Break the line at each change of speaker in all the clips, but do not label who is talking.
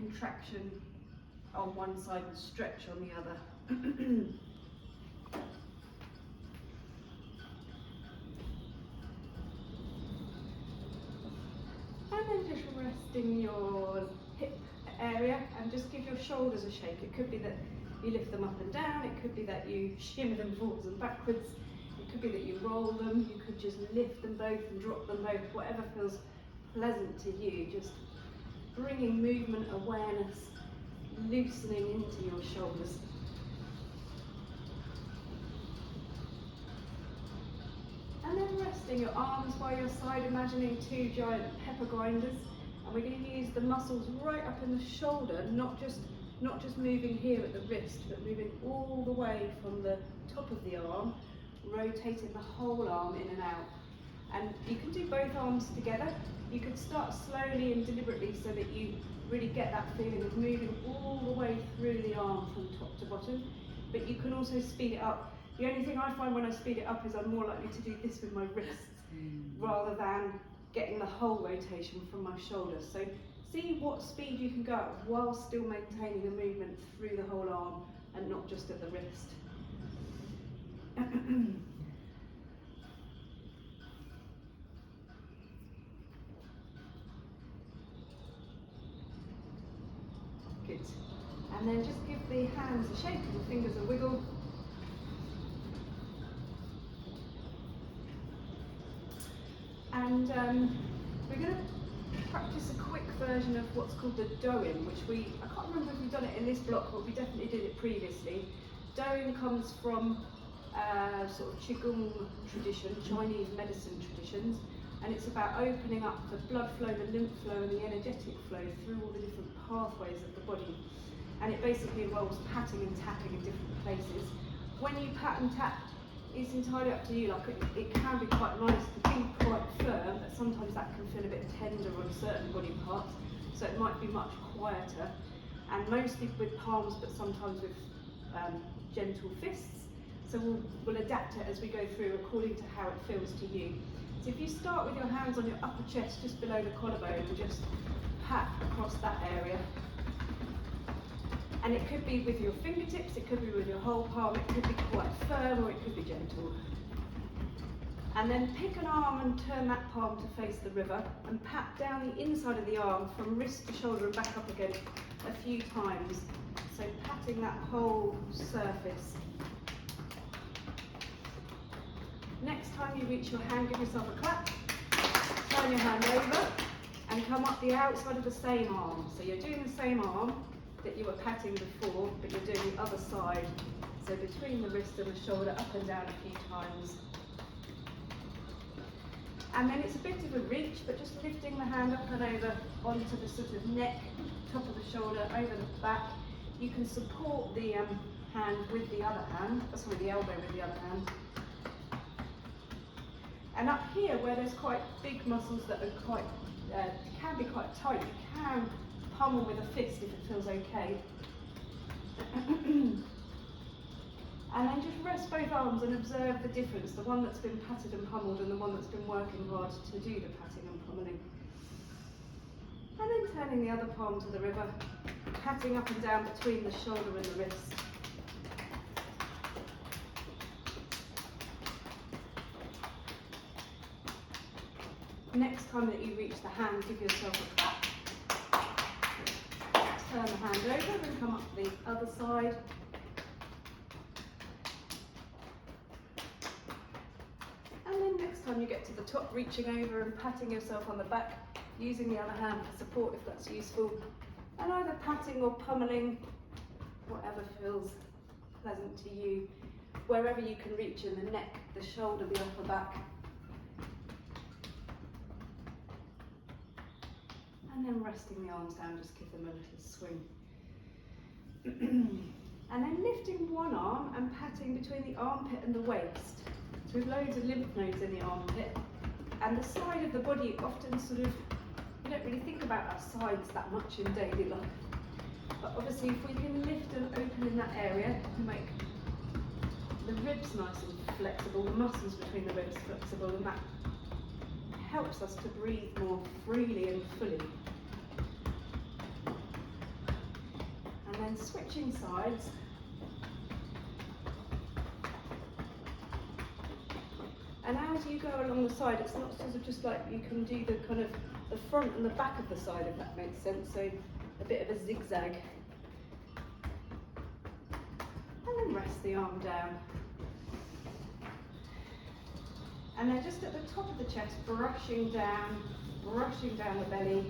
contraction on one side and stretch on the other. And then just resting your hip area and just give your shoulders a shake. It could be that you lift them up and down, it could be that you shimmy them forwards and backwards, it could be that you roll them, you could just lift them both and drop them both, whatever feels pleasant to you. Just bringing movement awareness, loosening into your shoulders. And then resting your arms by your side, imagining two giant pepper grinders. And we're going to use the muscles right up in the shoulder, not just moving here at the wrist, but moving all the way from the top of the arm, rotating the whole arm in and out. And you can do both arms together. You could start slowly and deliberately so that you really get that feeling of moving all the way through the arm from top to bottom. But you can also speed it up. The only thing I find when I speed it up is I'm more likely to do this with my wrists rather than getting the whole rotation from my shoulders. So see what speed you can go at while still maintaining a movement through the whole arm and not just at the wrist. Good. And then just give the hands a shake and the fingers a wiggle. And we're going to practice a quick version of what's called the Doin, which I can't remember if we've done it in this block, but we definitely did it previously. Doin comes from sort of Qigong tradition, Chinese medicine traditions, and it's about opening up the blood flow, the lymph flow and the energetic flow through all the different pathways of the body. And it basically involves patting and tapping in different places. When you pat and tap, it's entirely up to you. Like it can be quite nice to be quite firm, but sometimes that can feel a bit tender on certain body parts, so it might be much quieter. And mostly with palms, but sometimes with gentle fists. So we'll adapt it as we go through according to how it feels to you. So if you start with your hands on your upper chest, just below the collarbone, and just pat across that area. And it could be with your fingertips, it could be with your whole palm, it could be quite firm or it could be gentle. And then pick an arm and turn that palm to face the river and pat down the inside of the arm from wrist to shoulder and back up again a few times. So patting that whole surface. Next time you reach your hand, give yourself a clap, turn your hand over and come up the outside of the same arm. So you're doing the same arm that you were patting before, but you're doing the other side. So between the wrist and the shoulder, up and down a few times. And then it's a bit of a reach, but just lifting the hand up and over onto the sort of neck, top of the shoulder, over the back. You can support the hand with the other hand, sorry, the elbow with the other hand. And up here, where there's quite big muscles that are quite, can be quite tight, you can pummel with a fist if it feels okay. And then just rest both arms and observe the difference, the one that's been patted and pummeled and the one that's been working hard to do the patting and pummeling. And then turning the other palm to the river, patting up and down between the shoulder and the wrist. Next time that you reach the hand, give yourself a clap. Turn the hand over and come up the other side. And then next time you get to the top, reaching over and patting yourself on the back, using the other hand for support if that's useful. And either patting or pummeling, whatever feels pleasant to you, wherever you can reach in the neck, the shoulder, the upper back. And then resting the arms down, just give them a little swing. And then lifting one arm and patting between the armpit and the waist. So with loads of lymph nodes in the armpit. And the side of the body, often sort of, we don't really think about our sides that much in daily life. But obviously if we can lift and open in that area, we make the ribs nice and flexible, the muscles between the ribs flexible, and that helps us to breathe more freely and fully. then switching sides. And as you go along the side, it's not sort of just like you can do the kind of the front and the back of the side, if that makes sense. So a bit of a zigzag. And then rest the arm down. And then just at the top of the chest, brushing down the belly.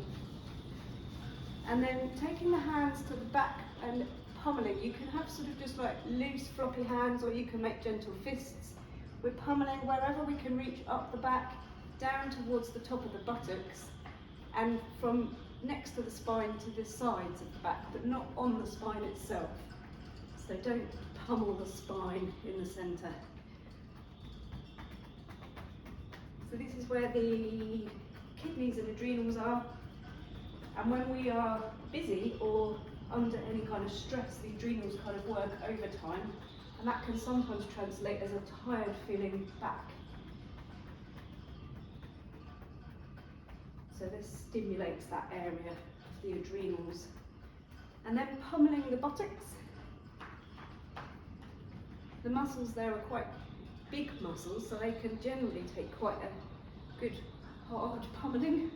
And then taking the hands to the back and pummeling. You can have sort of just like loose floppy hands, or you can make gentle fists. We're pummeling wherever we can reach up the back, down towards the top of the buttocks, and from next to the spine to the sides of the back, but not on the spine itself. So don't pummel the spine in the centre. So this is where the kidneys and adrenals are. And when we are busy or under any kind of stress, the adrenals kind of work overtime, and that can sometimes translate as a tired feeling back. So this stimulates that area of the adrenals. And then pummeling the buttocks. The muscles there are quite big muscles, so they can generally take quite a good hard pummeling.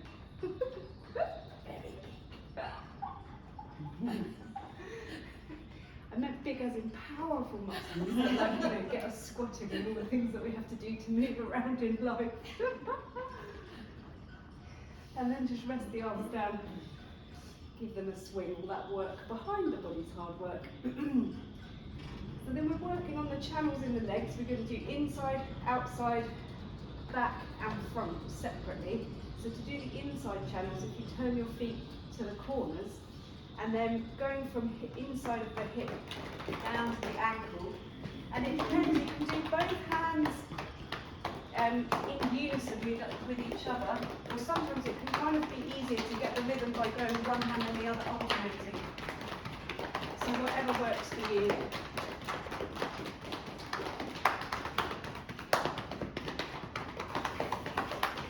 I meant big as in powerful muscles, that like, you know, get us squatting and all the things that we have to do to move around in life. And then just rest the arms down, give them a swing, all that work behind the body's hard work. So then we're working on the channels in the legs. We're going to do inside, outside, back and front separately. So to do the inside channels, if you turn your feet to the corners, and then going from inside of the hip down to the ankle. And it depends, you can do both hands in unison with each other, or sometimes it can kind of be easier to get the rhythm by going one hand and the other alternating. So whatever works for you.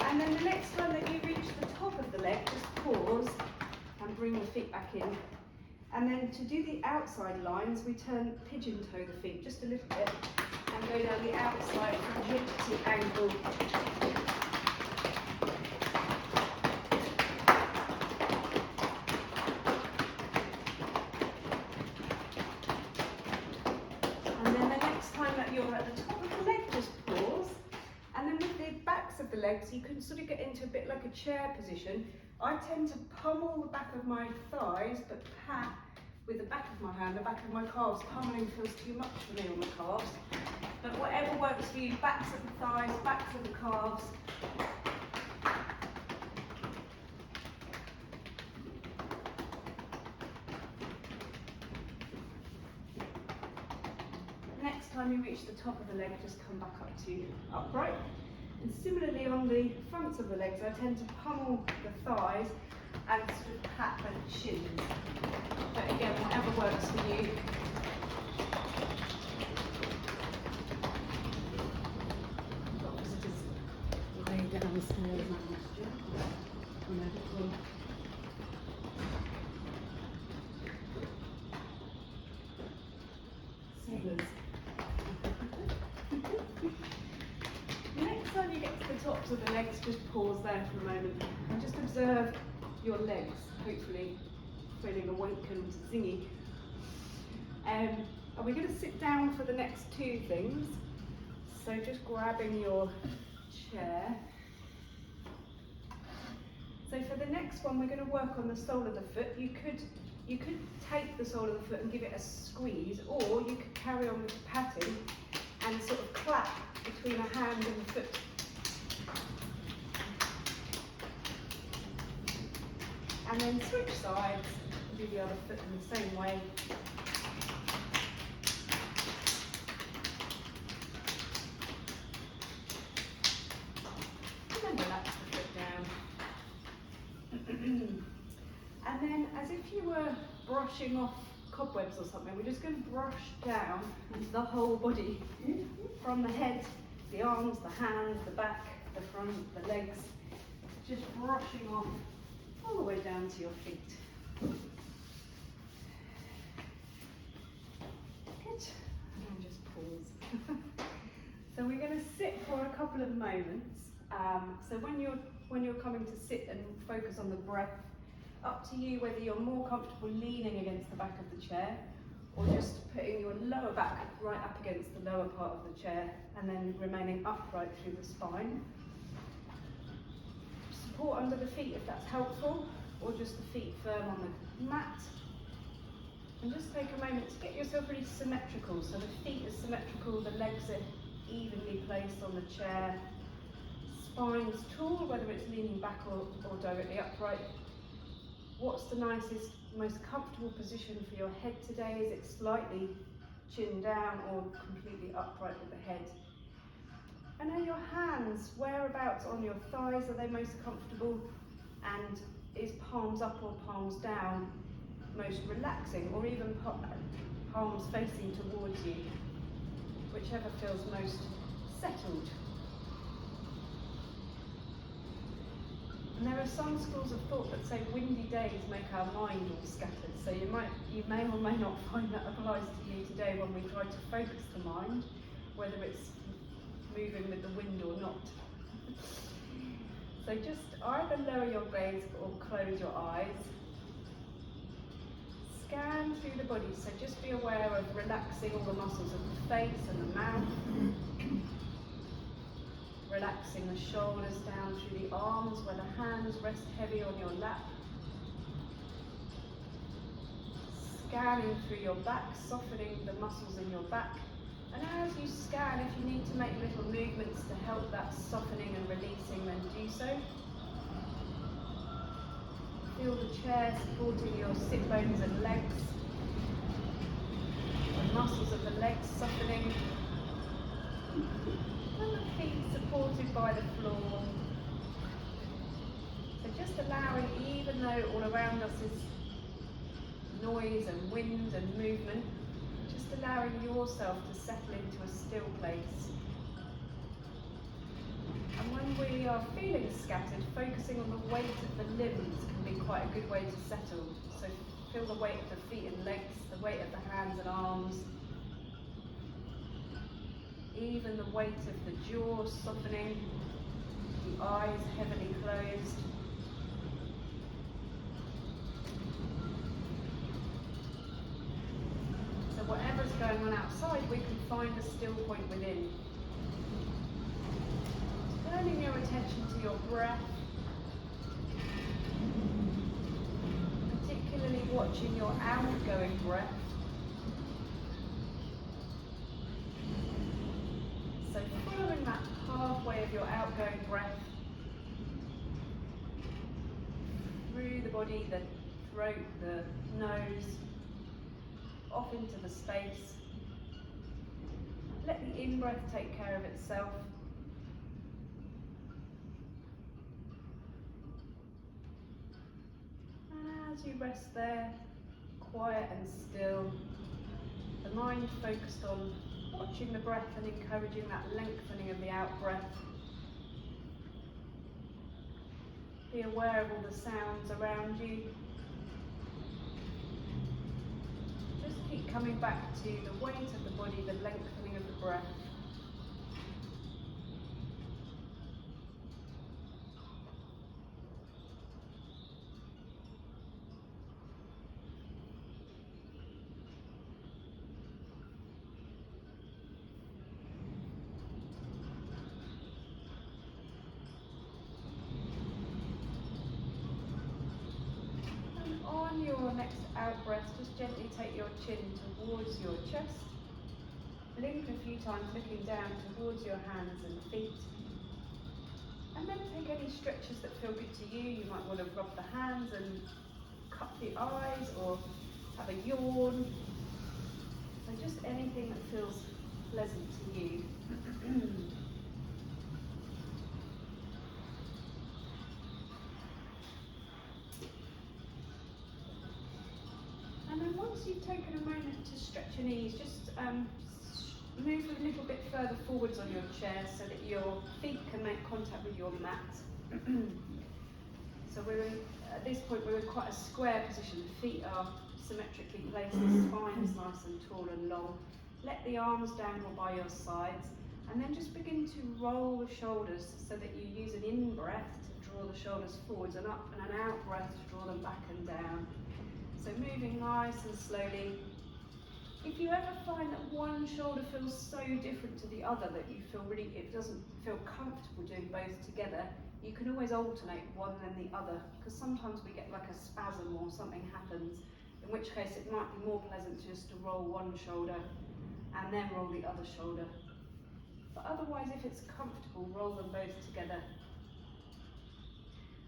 And then the next time that you reach the top of the leg, just pause and bring the feet back in. And then to do the outside lines, we pigeon toe the feet just a little bit and go down the outside from hip to ankle. And then the next time that you're at the top of the leg, just pause. And then with the backs of the legs, you can sort of get into a bit like a chair position. I tend to pummel the back of my thighs, but pat with the back of my hand, the back of my calves. Pummeling feels too much for me on the calves. But whatever works for you, backs of the thighs, backs of the calves. Next time you reach the top of the leg, just come back up to upright. And similarly on the fronts of the legs, I tend to pummel the thighs and sort of pat the shins. But again, whatever works for you. Got visitors way downstairs. Sailors. Next time you get to the tops of the legs, just pause there for a moment and just observe your legs, hopefully feeling awake and zingy. And we're going to sit down for the next two things. So just grabbing your chair. So for the next one, we're going to work on the sole of the foot. You could take the sole of the foot and give it a squeeze, or you could carry on with the patting and sort of clap between a hand and the foot. And then switch sides and do the other foot in the same way. And then relax the foot down. And then as if you were brushing off cobwebs or something, we're just going to brush down the whole body, from the head, the arms, the hands, the back, the front, the legs, just brushing off all the way down to your feet. So we're going to sit for a couple of moments. So when you're coming to sit and focus on the breath, up to you whether you're more comfortable leaning against the back of the chair or just putting your lower back right up against the lower part of the chair and then remaining upright through the spine. Support under the feet if that's helpful, or just the feet firm on the mat. And just take a moment to get yourself really symmetrical. So the feet are symmetrical, the legs are evenly placed on the chair. Spine's tall, whether it's leaning back or directly upright. What's the nicest, most comfortable position for your head today? Is it slightly chin down or completely upright with the head? And are your hands, whereabouts on your thighs are they most comfortable? And is palms up or palms down most relaxing, or even palms facing towards you? Whichever feels most settled. And there are some schools of thought that say windy days make our mind all scattered. So you may or may not find that applies to you today when we try to focus the mind, whether it's moving with the wind or not. So just either lower your gaze or close your eyes. Scan through the body, so just be aware of relaxing all the muscles of the face and the mouth. Relaxing the shoulders down through the arms where the hands rest heavy on your lap. Scanning through your back, softening the muscles in your back. And as you scan, if you need to make little movements to help that softening and releasing, then do so. Feel the chair supporting your sit bones and legs. The muscles of the legs softening. And the feet supported by the floor. So just allowing, even though all around us is noise and wind and movement, just allowing yourself to settle into a still place. And when we are feeling scattered, focusing on the weight of the limbs can be quite a good way to settle. So feel the weight of the feet and legs, the weight of the hands and arms, even the weight of the jaw softening, the eyes heavily closed. So whatever's going on outside, we can find a still point within. Turning your attention to your breath, particularly watching your outgoing breath. So following that pathway of your outgoing breath through the body, the throat, the nose, off into the space. Let the in-breath take care of itself. And as you rest there, quiet and still, the mind focused on watching the breath and encouraging that lengthening of the out-breath. Be aware of all the sounds around you. Just keep coming back to the weight of the body, the lengthening of the breath. On your next out breath, just gently take your chin towards your chest. Blink a few times, looking down towards your hands and feet. And then take any stretches that feel good to you. You might want to rub the hands and cup the eyes or have a yawn. So just anything that feels pleasant to you. And then once you've taken a moment to stretch your knees, just move a little bit further forwards on your chair so that your feet can make contact with your mat. So at this point we're in quite a square position. The feet are symmetrically placed, the spine is nice and tall and long. Let the arms dangle by your sides. And then just begin to roll the shoulders so that you use an in-breath to draw the shoulders forwards and up, and an out-breath to draw them back and down. So moving nice and slowly. If you ever find that one shoulder feels so different to the other that you feel really, it doesn't feel comfortable doing both together, you can always alternate one and the other, because sometimes we get like a spasm or something happens, in which case it might be more pleasant just to roll one shoulder and then roll the other shoulder. But otherwise, if it's comfortable, roll them both together.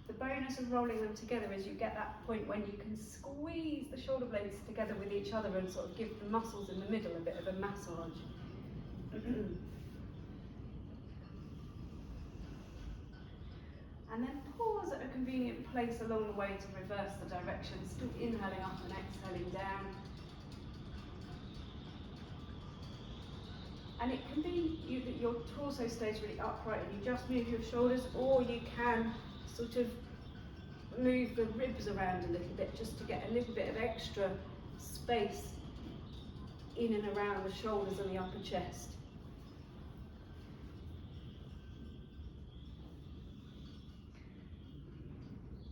The bonus of rolling them together is you get that point when you can squeeze the shoulder blades together with each other and sort of give the muscles in the middle a bit of a massage. And then pause at a convenient place along the way to reverse the direction, still inhaling up and exhaling down. And it can be that your torso stays really upright and you just move your shoulders, or you can sort of move the ribs around a little bit just to get a little bit of extra space in and around the shoulders and the upper chest.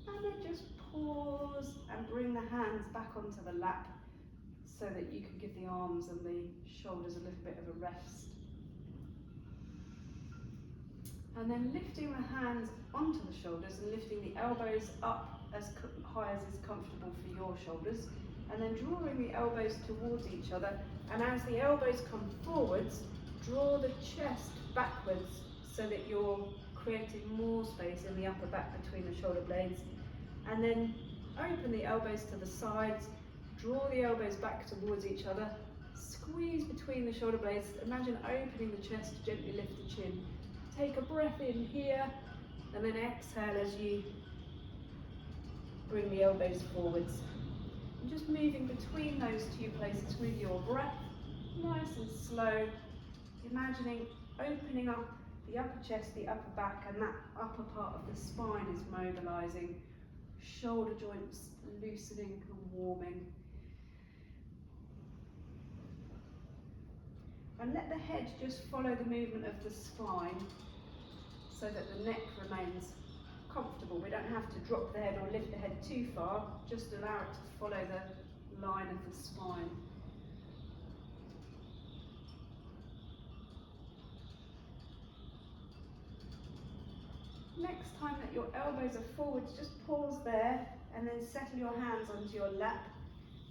And then just pause and bring the hands back onto the lap so that you can give the arms and the shoulders a little bit of a rest. And then lifting the hands onto the shoulders and lifting the elbows up as high as is comfortable for your shoulders, and then drawing the elbows towards each other, and as the elbows come forwards, draw the chest backwards so that you're creating more space in the upper back between the shoulder blades, and then open the elbows to the sides, draw the elbows back towards each other, squeeze between the shoulder blades, imagine opening the chest, gently lift the chin. Take a breath in here, and then exhale as you bring the elbows forwards. And just moving between those two places with your breath, nice and slow, imagining opening up the upper chest, the upper back, and that upper part of the spine is mobilizing, shoulder joints loosening and warming. And let the head just follow the movement of the spine so that the neck remains comfortable. We don't have to drop the head or lift the head too far, just allow it to follow the line of the spine. Next time that your elbows are forwards, just pause there and then settle your hands onto your lap.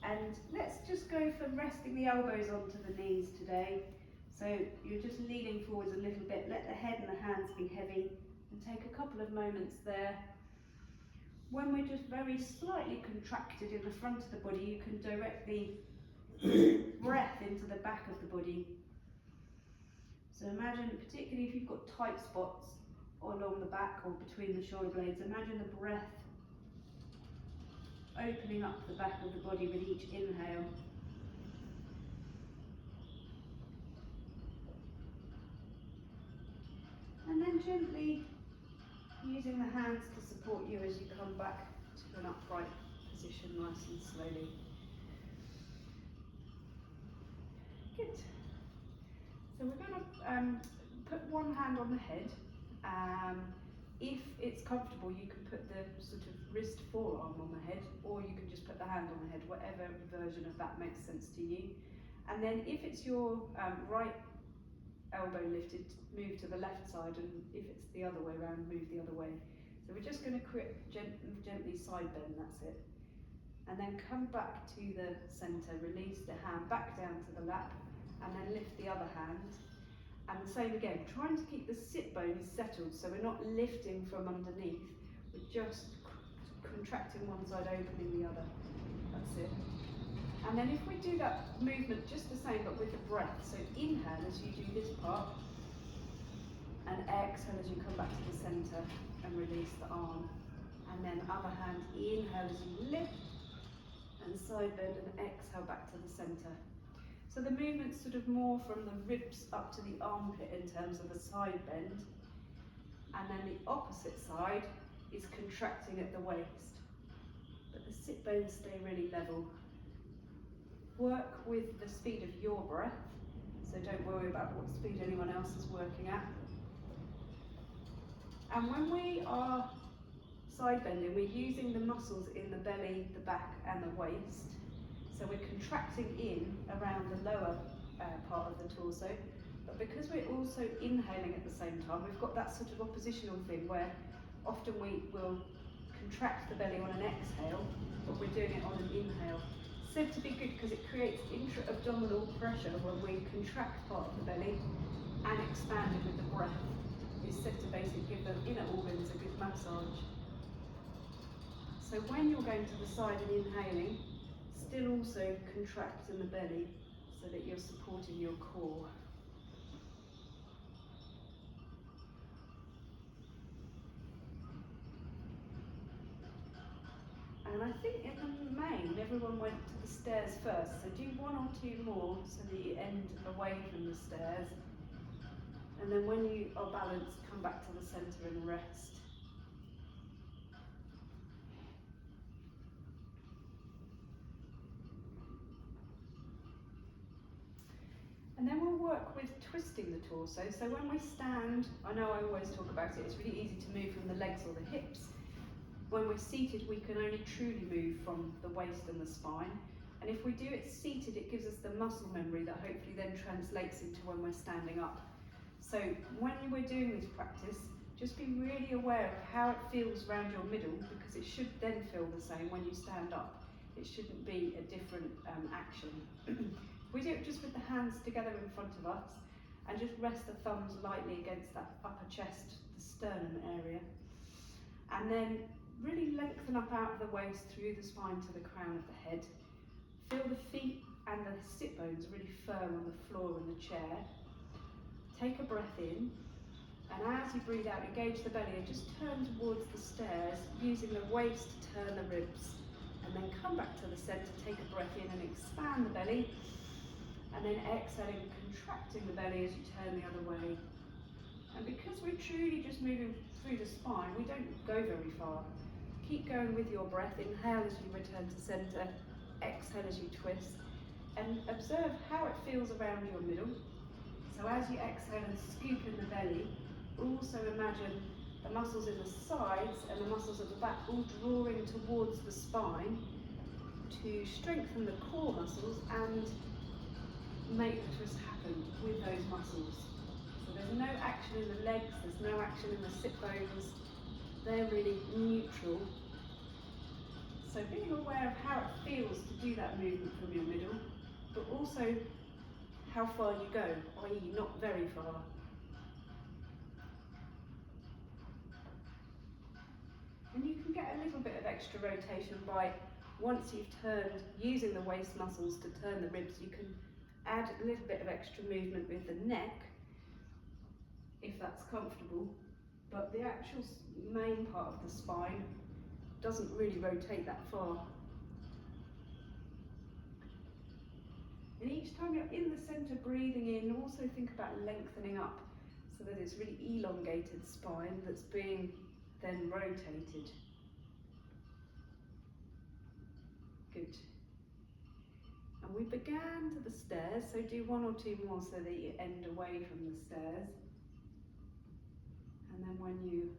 And let's just go for resting the elbows onto the knees today. So you're just leaning forwards a little bit, let the head and the hands be heavy, and take a couple of moments there. When we're just very slightly contracted in the front of the body, you can direct the breath into the back of the body. So imagine, particularly if you've got tight spots along the back or between the shoulder blades, imagine the breath opening up the back of the body with each inhale. And then gently using the hands to support you as you come back to an upright position, nice and slowly. Good. So we're going to put one hand on the head. If it's comfortable, you can put the sort of wrist forearm on the head, or you can just put the hand on the head, whatever version of that makes sense to you. And then if it's your right elbow lifted, move to the left side, and if it's the other way around, move the other way. So we're just going to gently side bend, that's it. And then come back to the centre, release the hand back down to the lap, and then lift the other hand. And the same again, trying to keep the sit bones settled, so we're not lifting from underneath, we're just contracting one side, opening the other. That's it. And then if we do that movement just the same but with the breath, so inhale as you do this part, and exhale as you come back to the centre and release the arm. And then other hand, inhale as you lift and side bend, and exhale back to the centre. So the movement's sort of more from the ribs up to the armpit in terms of a side bend, and then the opposite side is contracting at the waist, but the sit bones stay really level. Work with the speed of your breath, so don't worry about what speed anyone else is working at. And when we are side bending, we're using the muscles in the belly, the back and the waist. So we're contracting in around the lower part of the torso, but because we're also inhaling at the same time, we've got that sort of oppositional thing where often we will contract the belly on an exhale, but we're doing it on an inhale. Said to be good because it creates intra-abdominal pressure when we contract part of the belly and expand it with the breath. It's said to basically give the inner organs a good massage. So when you're going to the side and inhaling, still also contract in the belly so that you're supporting your core. And I think in the main, everyone went to the stairs first, so do one or two more so that you end away from the stairs. And then when you are balanced, come back to the centre and rest. And then we'll work with twisting the torso. So when we stand, I know I always talk about it, it's really easy to move from the legs or the hips. When we're seated, we can only truly move from the waist and the spine. And if we do it seated, it gives us the muscle memory that hopefully then translates into when we're standing up. So when we're doing this practice, just be really aware of how it feels around your middle, because it should then feel the same when you stand up. It shouldn't be a different action. We do it just with the hands together in front of us and just rest the thumbs lightly against that upper chest, the sternum area. And then really lengthen up out of the waist through the spine to the crown of the head. Feel the feet and the sit bones really firm on the floor in the chair. Take a breath in, and as you breathe out, engage the belly and just turn towards the stairs, using the waist to turn the ribs. And then come back to the centre, take a breath in and expand the belly. And then exhaling, contracting the belly as you turn the other way. And because we're truly just moving through the spine, we don't go very far. Keep going with your breath. Inhale as you return to centre, exhale as you twist, and observe how it feels around your middle. So as you exhale and scoop in the belly, also imagine the muscles in the sides and the muscles at the back all drawing towards the spine to strengthen the core muscles and make the twist happen with those muscles. So there's no action in the legs, there's no action in the sit bones, they're really neutral. So being aware of how it feels to do that movement from your middle, but also how far you go, i.e. not very far. And you can get a little bit of extra rotation by, once you've turned, using the waist muscles to turn the ribs, you can add a little bit of extra movement with the neck, if that's comfortable, but the actual main part of the spine doesn't really rotate that far. And each time you're in the centre breathing in, also think about lengthening up so that it's really elongated spine that's being then rotated. Good. And we began to the stairs, so do one or two more so that you end away from the stairs. And then when you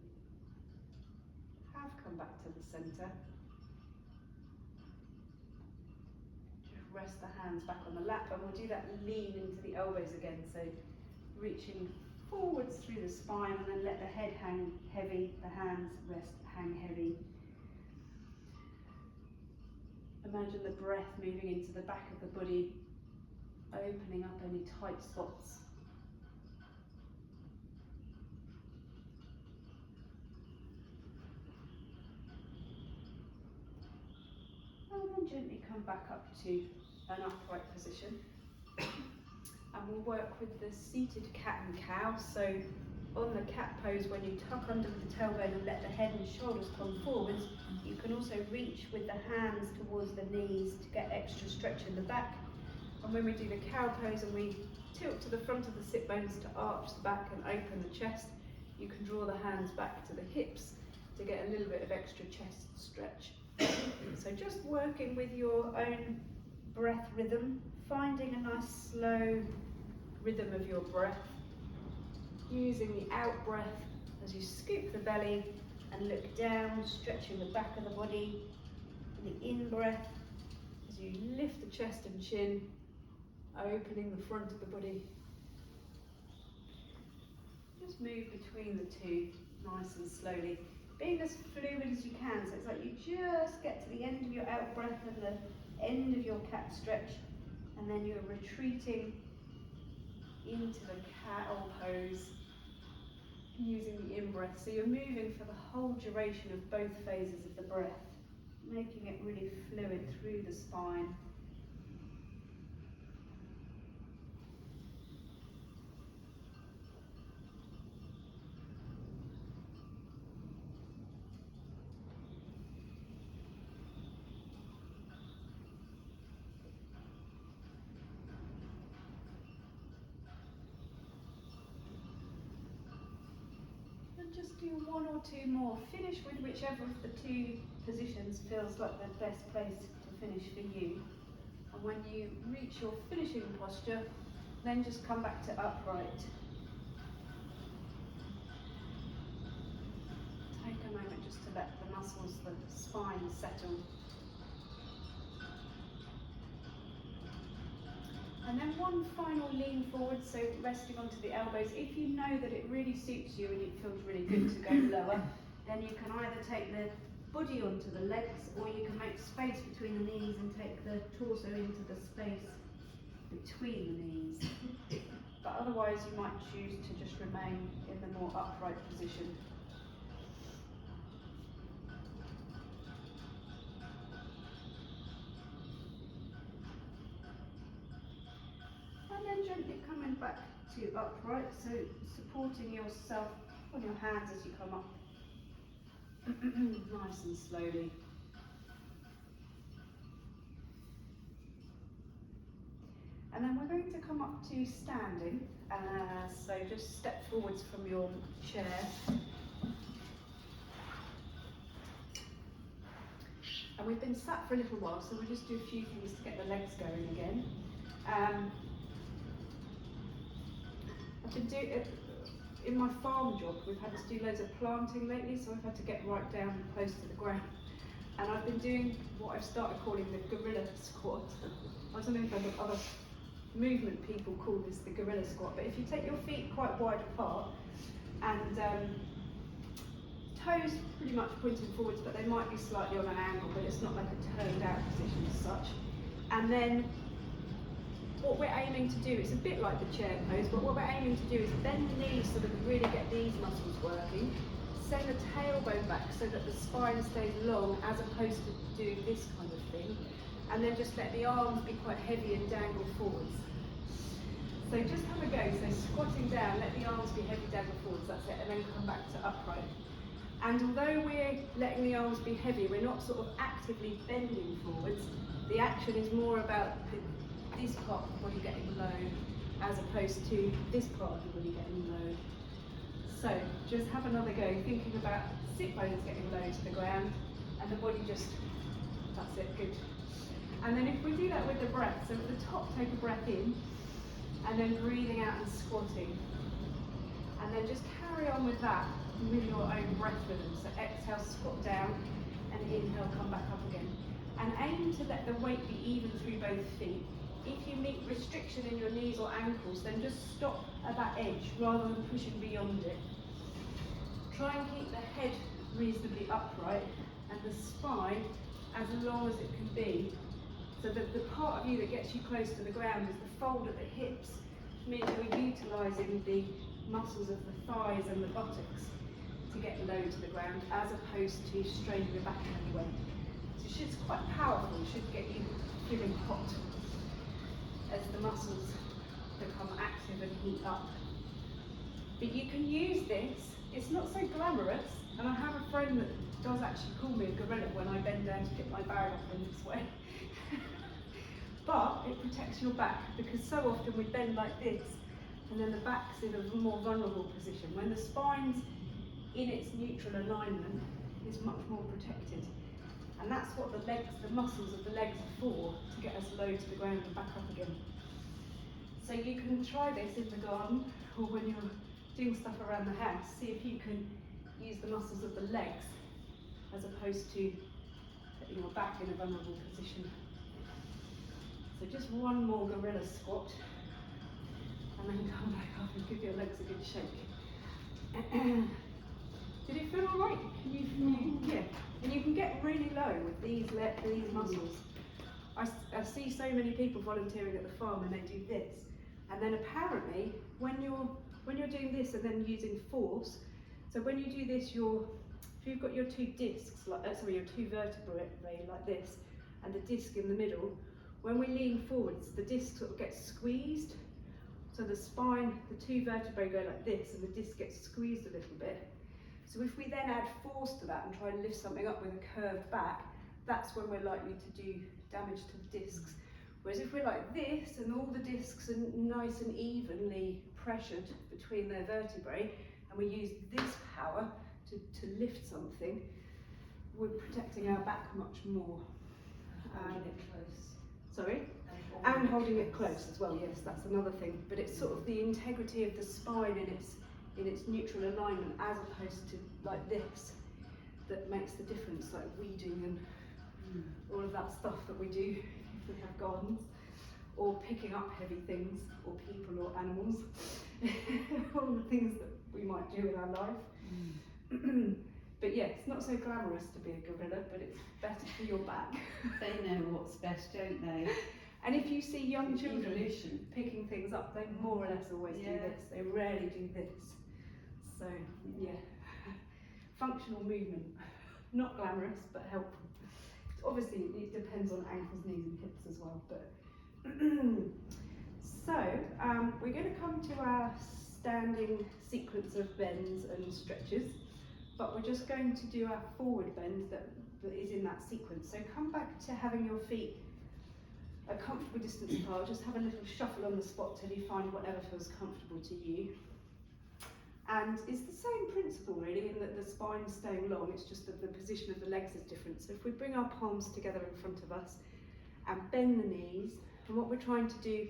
have come back to the centre, just rest the hands back on the lap, and we'll do that lean into the elbows again, so reaching forwards through the spine and then let the head hang heavy, the hands hang heavy. Imagine the breath moving into the back of the body, opening up any tight spots. And then gently come back up to an upright position. And we'll work with the seated cat and cow. So on the cat pose, when you tuck under the tailbone and let the head and shoulders come forwards, you can also reach with the hands towards the knees to get extra stretch in the back. And when we do the cow pose and we tilt to the front of the sit bones to arch the back and open the chest, you can draw the hands back to the hips to get a little bit of extra chest stretch. So just working with your own breath rhythm, finding a nice slow rhythm of your breath, using the out breath as you scoop the belly and look down, stretching the back of the body, and the in breath as you lift the chest and chin, opening the front of the body. Just move between the two nice and slowly, being as fluid as you can, so it's like you just get to the end of your out breath and the end of your cat stretch, and then you're retreating into the cow pose using the in-breath. So you're moving for the whole duration of both phases of the breath, making it really fluid through the spine. Just do one or two more. Finish with whichever of the two positions feels like the best place to finish for you. And when you reach your finishing posture, then just come back to upright. Take a moment just to let the muscles, the spine settle. And then one final lean forward, so resting onto the elbows. If you know that it really suits you and it feels really good to go lower, then you can either take the body onto the legs, or you can make space between the knees and take the torso into the space between the knees. But otherwise you might choose to just remain in the more upright position. Gently coming back to upright, so supporting yourself on your hands as you come up, nice and slowly. And then we're going to come up to standing, so just step forwards from your chair. And we've been sat for a little while, so we'll just do a few things to get the legs going again. I've been doing, in my farm job, we've had to do loads of planting lately, so I've had to get right down close to the ground. And I've been doing what I've started calling the gorilla squat. I don't know if other movement people call this the gorilla squat, but if you take your feet quite wide apart and toes pretty much pointing forwards, but they might be slightly on an angle, but it's not like a turned out position as such. And then what we're aiming to do, it's a bit like the chair pose, but what we're aiming to do is bend the knees so that we really get these muscles working, send the tailbone back so that the spine stays long as opposed to doing this kind of thing, and then just let the arms be quite heavy and dangle forwards. So just have a go, so squatting down, let the arms be heavy, dangle forwards, that's it, and then come back to upright. And although we're letting the arms be heavy, we're not sort of actively bending forwards. The action is more about this part of the body getting low as opposed to this part of the body getting low. So just have another go, thinking about sit bones getting low to the ground and the body just, that's it, good. And then if we do that with the breath, so at the top take a breath in and then breathing out and squatting. And then just carry on with that with your own breath rhythm. So exhale, squat down, and inhale, come back up again. And aim to let the weight be even through both feet. If you meet restriction in your knees or ankles, then just stop at that edge rather than pushing beyond it. Try and keep the head reasonably upright and the spine as long as it can be. So that the part of you that gets you close to the ground is the fold at the hips, which means you're utilising the muscles of the thighs and the buttocks to get low to the ground, as opposed to straining your back in any way. So it's quite powerful, it should get you feeling hot as the muscles become active and heat up. But you can use this, it's not so glamorous, and I have a friend that does actually call me a gorilla when I bend down to pick my bag up in this way. But it protects your back, because so often we bend like this, and then the back's in a more vulnerable position. When the spine's in its neutral alignment, it's much more protected. And that's what the muscles of the legs are for, to get us low to the ground and back up again. So you can try this in the garden or when you're doing stuff around the house. See if you can use the muscles of the legs as opposed to putting your back in a vulnerable position. So just one more gorilla squat and then come back up and give your legs a good shake. Did it feel alright? Yeah. And you can get really low with these muscles. I see so many people volunteering at the farm and they do this. And then apparently when you're doing this and then using force, so when you do this, if you've got your two discs, your two vertebrae like this, and the disc in the middle, when we lean forwards, the disc sort of gets squeezed. So the spine, the two vertebrae go like this, and the disc gets squeezed a little bit. So if we then add force to that and try and lift something up with a curved back, that's when we're likely to do damage to the discs. Whereas if we're like this and all the discs are nice and evenly pressured between their vertebrae, and we use this power to lift something, we're protecting our back much more.
Holding it close.
Sorry? And holding it close as well, yes, that's another thing. But it's sort of the integrity of the spine in its neutral alignment as opposed to like this that makes the difference, like weeding and all of that stuff that we do if we have gardens, or picking up heavy things, or people or animals, all the things that we might do in our life. But yeah, it's not so glamorous to be a gorilla, but it's better for your back.
They know what's best, don't they?
And if you see young children
Evolution.
picking things up, they more or less always do this. They rarely do this. So yeah, functional movement, not glamorous but helpful. Obviously, it depends on ankles, knees, and hips as well. But so we're going to come to our standing sequence of bends and stretches, but we're just going to do our forward bend that is in that sequence. So come back to having your feet a comfortable distance apart. Just have a little shuffle on the spot till you find whatever feels comfortable to you. And it's the same principle really, in that the spine's staying long, it's just that the position of the legs is different. So if we bring our palms together in front of us and bend the knees, and what we're trying to do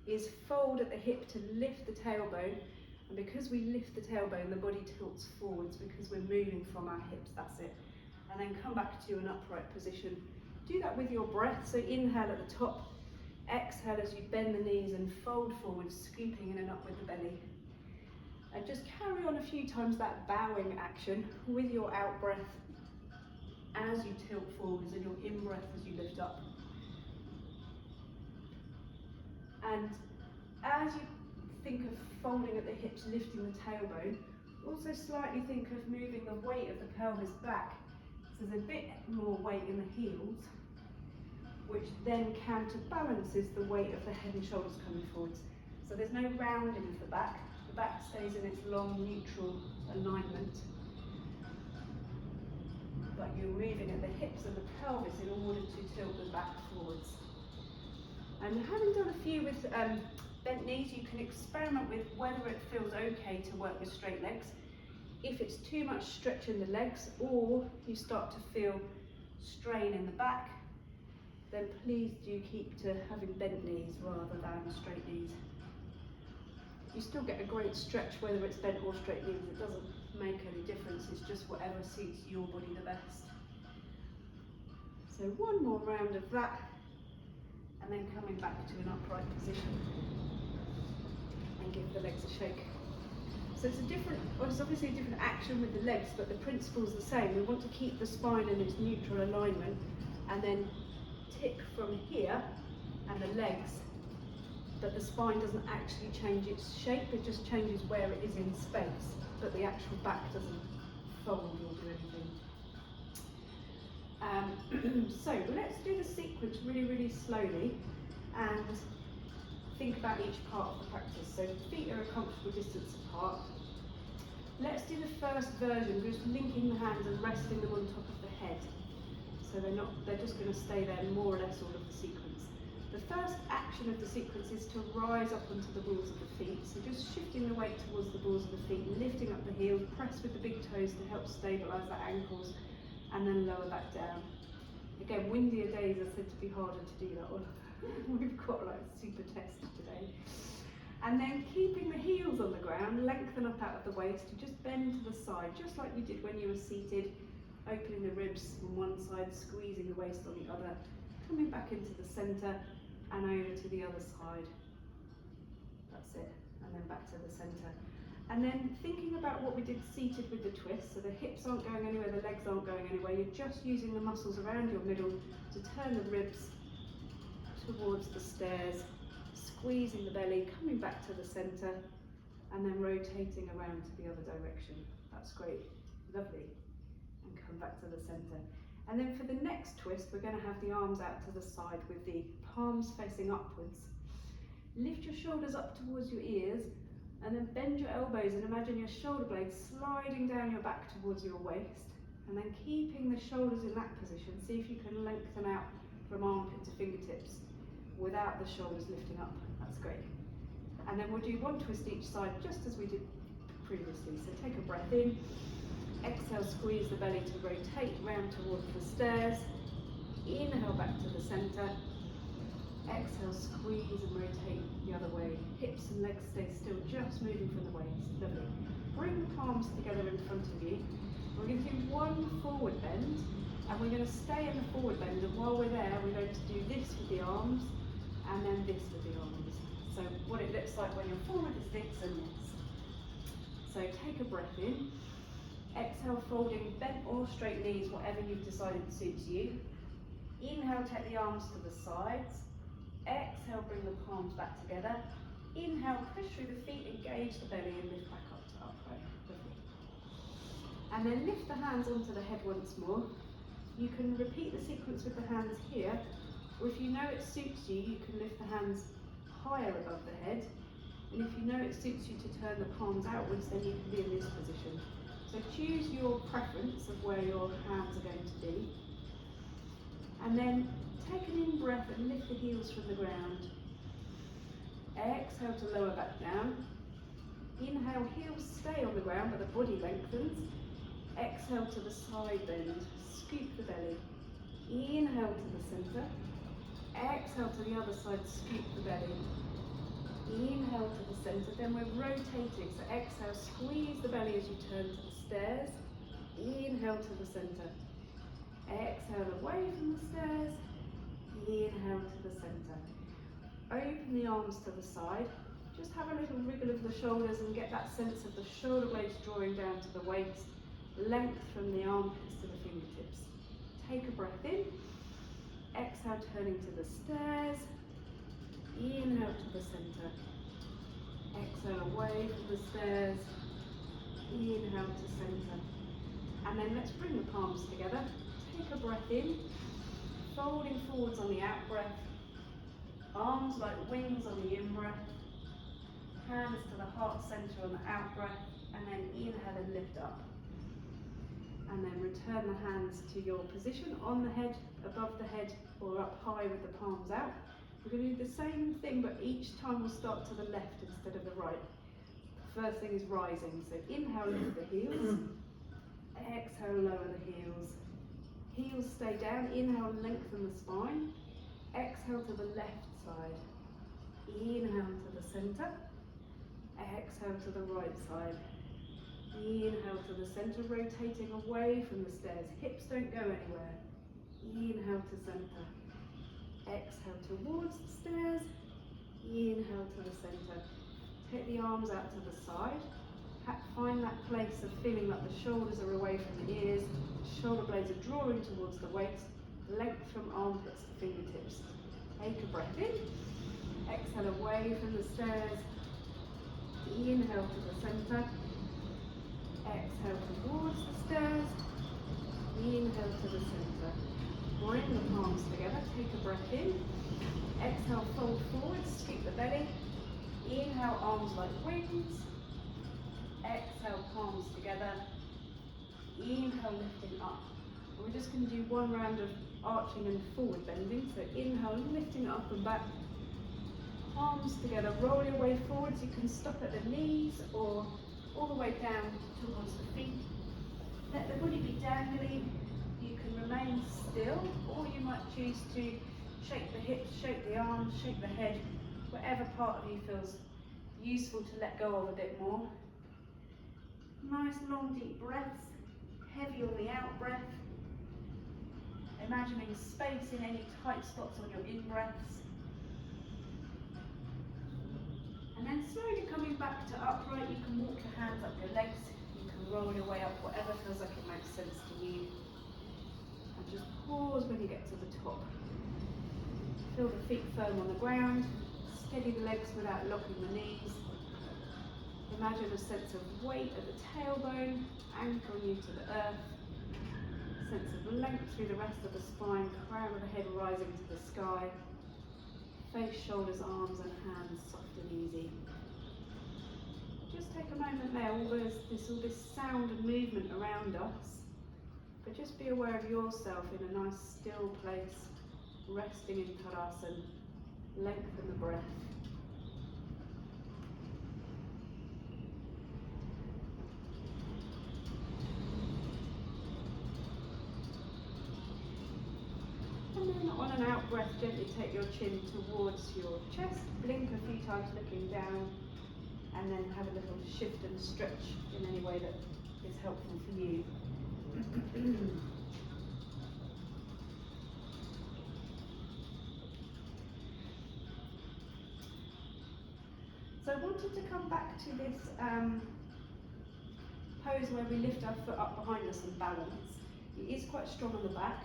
is fold at the hip to lift the tailbone, and because we lift the tailbone, the body tilts forwards because we're moving from our hips, that's it. And then come back to an upright position. Do that with your breath, so inhale at the top, exhale as you bend the knees and fold forward, scooping in and up with the belly. And just carry on a few times that bowing action with your out breath as you tilt forwards and your in breath as you lift up. And as you think of folding at the hips, lifting the tailbone, also slightly think of moving the weight of the pelvis back. So there's a bit more weight in the heels, which then counterbalances the weight of the head and shoulders coming forwards. So there's no rounding of the back. The back stays in its long neutral alignment, but you're moving at the hips and the pelvis in order to tilt the back forwards. And having done a few with bent knees, you can experiment with whether it feels okay to work with straight legs. If it's too much stretch in the legs, or you start to feel strain in the back, then please do keep to having bent knees rather than straight knees. You still get a great stretch whether it's bent or straight knees. It doesn't make any difference, it's just whatever suits your body the best. So one more round of that, and then coming back to an upright position and give the legs a shake. So it's it's obviously a different action with the legs, but the principle's the same. We want to keep the spine in its neutral alignment and then tip from here and the legs, but the spine doesn't actually change its shape, it just changes where it is in space, but the actual back doesn't fold or do anything. So let's do the sequence really, really slowly and think about each part of the practice. So feet are a comfortable distance apart. Let's do the first version, just linking the hands and resting them on top of the head. So they're just going to stay there more or less all of the sequence. The first action of the sequence is to rise up onto the balls of the feet. So just shifting the weight towards the balls of the feet, lifting up the heels, press with the big toes to help stabilise the ankles, and then lower back down. Again, windier days are said to be harder to do that on. We've got like super test today. And then keeping the heels on the ground, lengthen up out of the waist, and just bend to the side, just like you did when you were seated, opening the ribs on one side, squeezing the waist on the other, coming back into the centre and over to the other side. That's it, and then back to the centre. And then thinking about what we did seated with the twist, so the hips aren't going anywhere, the legs aren't going anywhere, you're just using the muscles around your middle to turn the ribs towards the stairs, squeezing the belly, coming back to the centre, and then rotating around to the other direction. That's great, lovely. And come back to the centre. And then for the next twist, we're going to have the arms out to the side with the palms facing upwards. Lift your shoulders up towards your ears, and then bend your elbows and imagine your shoulder blades sliding down your back towards your waist, and then keeping the shoulders in that position. See if you can lengthen out from armpit to fingertips without the shoulders lifting up. That's great. And then we'll do one twist each side, just as we did previously. So take a breath in, exhale, squeeze the belly to rotate round towards the stairs, inhale back to the centre, exhale, squeeze and rotate the other way. Hips and legs stay still, just moving from the waist. Lovely. Bring the palms together in front of you. We're going to do one forward bend, and we're going to stay in the forward bend, and while we're there, we're going to do this with the arms, and then this with the arms. So what it looks like when you're forward is this and this. So take a breath in. Exhale, folding bent or straight knees, whatever you've decided suits you. Inhale, take the arms to the sides. Exhale, bring the palms back together. Inhale, push through the feet, engage the belly and lift back up to upright. Lovely. And then lift the hands onto the head once more. You can repeat the sequence with the hands here, or if you know it suits you, you can lift the hands higher above the head. And if you know it suits you to turn the palms outwards, then you can be in this position. So choose your preference of where your hands are going to be. And then take an in breath and lift the heels from the ground. Exhale to lower back down. Inhale, heels stay on the ground but the body lengthens. Exhale to the side bend, scoop the belly. Inhale to the centre. Exhale to the other side, scoop the belly. Inhale to the centre, then we're rotating. So exhale, squeeze the belly as you turn to the stairs. Inhale to the centre. Exhale away from the stairs. Inhale to the centre. Open the arms to the side. Just have a little wriggle of the shoulders and get that sense of the shoulder blades drawing down to the waist. Length from the armpits to the fingertips. Take a breath in. Exhale, turning to the stairs. Inhale to the centre. Exhale away from the stairs. Inhale to centre. And then let's bring the palms together. Take a breath in. Folding forwards on the out breath. Arms like wings on the in breath. Hands to the heart centre on the out breath. And then inhale and lift up. And then return the hands to your position on the head, above the head, or up high with the palms out. We're going to do the same thing, but each time we'll start to the left instead of the right. The first thing is rising, so inhale, lift the heels. Exhale, lower the heels. Heels stay down, inhale, lengthen the spine. Exhale to the left side. Inhale to the centre. Exhale to the right side. Inhale to the centre, rotating away from the stairs. Hips don't go anywhere. Inhale to centre. Exhale towards the stairs. Inhale to the centre. Take the arms out to the side. Find that place of feeling like the shoulders are away from the ears. Shoulder blades are drawing towards the waist. Length from armpits to fingertips. Take a breath in. Exhale away from the stairs. Inhale to the centre. Exhale towards the stairs. Inhale to the centre. Bring the palms together. Take a breath in. Exhale, fold forward, scoop the belly. Inhale, arms like wings. Exhale, palms together. Inhale, lifting up. And we're just going to do one round of arching and forward bending. So inhale, lifting up and back. Palms together, roll your way forwards. You can stop at the knees or all the way down towards the feet. Let the body be dangling. You can remain still, or you might choose to shake the hips, shake the arms, shake the head, whatever part of you feels useful to let go of a bit more. Nice long deep breaths, heavy on the out breath. Imagining space in any tight spots on your in breaths. And then slowly coming back to upright, you can walk your hands up your legs, you can roll your way up, whatever feels like it makes sense to you. And just pause when you get to the top. Feel the feet firm on the ground, steady the legs without locking the knees. Imagine a sense of weight at the tailbone, anchoring you to the earth. Sense of length through the rest of the spine, crown of the head rising to the sky. Face, shoulders, arms and hands soft and easy. Just take a moment there, all this sound and movement around us, but just be aware of yourself in a nice still place, resting in Tadasana. Lengthen the breath. And then on an out breath, gently take your chin towards your chest, blink a few times looking down, and then have a little shift and stretch in any way that is helpful for you. So I wanted to come back to this pose where we lift our foot up behind us and balance. It is quite strong on the back,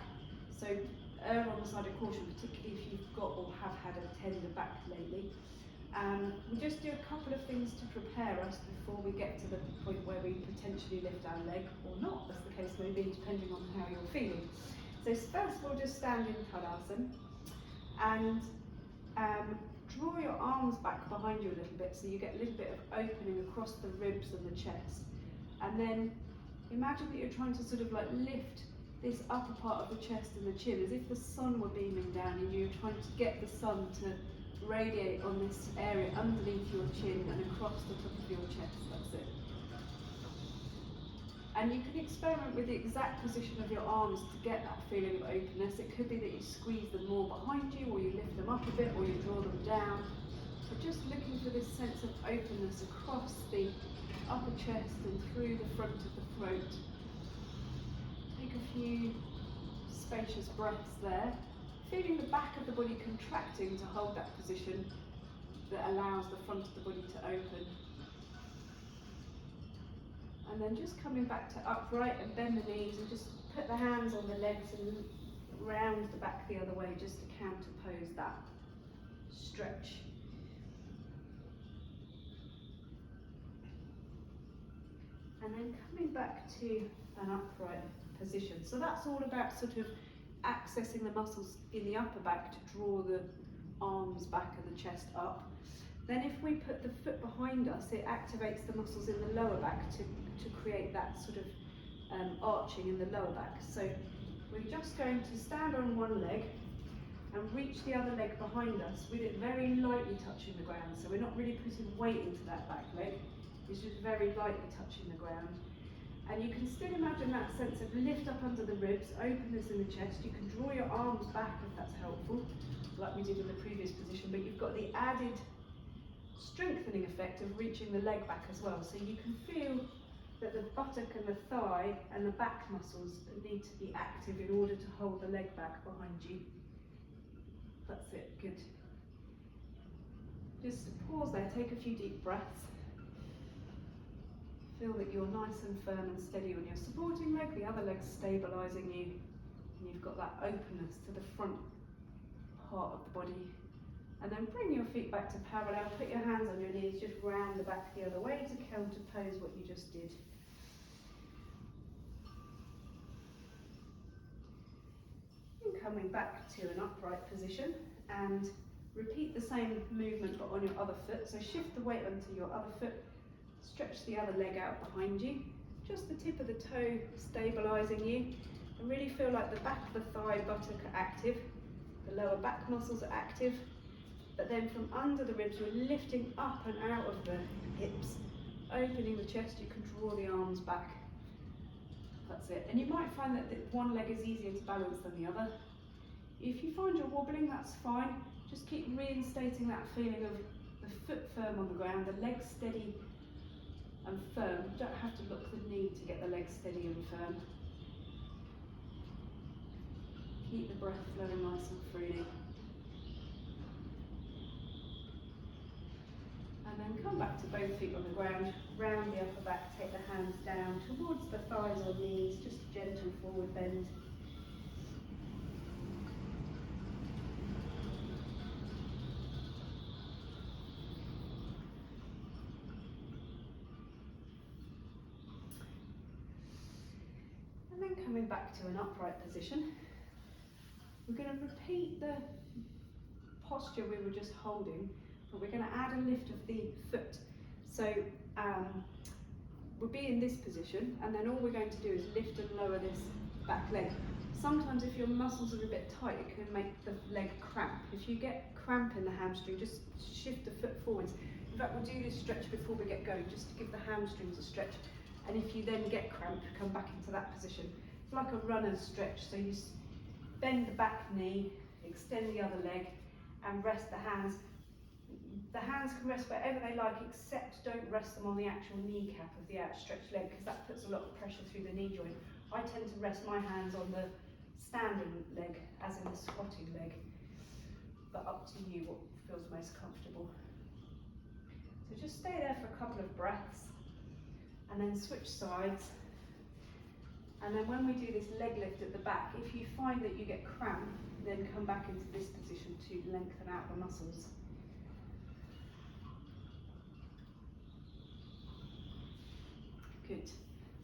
so err on the side of caution, particularly if you've got or have had a tender back lately. We just do a couple of things to prepare us before we get to the point where we potentially lift our leg, or not, as the case may be, depending on how you're feeling. So first we'll just stand in Tadasana and draw your arms back behind you a little bit so you get a little bit of opening across the ribs and the chest. And then imagine that you're trying to sort of like lift this upper part of the chest and the chin as if the sun were beaming down and you're trying to get the sun to radiate on this area underneath your chin and across the top of your chest. That's it. And you can experiment with the exact position of your arms to get that feeling of openness. It could be that you squeeze them more behind you, or you lift them up a bit, or you draw them down. But just looking for this sense of openness across the upper chest and through the front of the throat. Take a few spacious breaths there. Feeling the back of the body contracting to hold that position that allows the front of the body to open. And then just coming back to upright and bend the knees and just put the hands on the legs and round the back the other way just to counterpose that stretch. And then coming back to an upright position. So that's all about sort of accessing the muscles in the upper back to draw the arms back and the chest up. Then if we put the foot behind us, it activates the muscles in the lower back to create that sort of arching in the lower back. So we're just going to stand on one leg and reach the other leg behind us with it very lightly touching the ground. So we're not really putting weight into that back leg, it's just very lightly touching the ground. And you can still imagine that sense of lift up under the ribs, openness in the chest. You can draw your arms back if that's helpful, like we did in the previous position, but you've got the added strengthening effect of reaching the leg back as well. So you can feel that the buttock and the thigh and the back muscles need to be active in order to hold the leg back behind you. That's it, good. Just pause there, take a few deep breaths. Feel that you're nice and firm and steady on your supporting leg, the other leg's stabilising you, and you've got that openness to the front part of the body. And then bring your feet back to parallel, put your hands on your knees, just round the back the other way to counterpose what you just did. And coming back to an upright position and repeat the same movement but on your other foot. So shift the weight onto your other foot, stretch the other leg out behind you, just the tip of the toe stabilising you, and really feel like the back of the thigh, buttock are active, the lower back muscles are active, but then from under the ribs you're lifting up and out of the hips, opening the chest. You can draw the arms back. That's it. And you might find that one leg is easier to balance than the other. If you find you're wobbling, that's fine. Just keep reinstating that feeling of the foot firm on the ground, the legs steady and firm. You don't have to lock the knee to get the legs steady and firm. Keep the breath flowing nice and freely. And then come back to both feet on the ground, round the upper back, take the hands down towards the thighs or knees, just gentle forward bend. And then coming back to an upright position, we're going to repeat the posture we were just holding, but we're going to add a lift of the foot. So we'll be in this position, and then all we're going to do is lift and lower this back leg. Sometimes if your muscles are a bit tight, it can make the leg cramp. If you get cramp in the hamstring, just shift the foot forwards. In fact, we'll do this stretch before we get going, just to give the hamstrings a stretch. And if you then get cramp, come back into that position. It's like a runner's stretch, so you bend the back knee, extend the other leg, and rest the hands. The hands can rest wherever they like, except don't rest them on the actual kneecap of the outstretched leg, because that puts a lot of pressure through the knee joint. I tend to rest my hands on the standing leg, as in the squatting leg, but up to you what feels most comfortable. So just stay there for a couple of breaths, and then switch sides. And then when we do this leg lift at the back, if you find that you get cramp, then come back into this position to lengthen out the muscles. Good.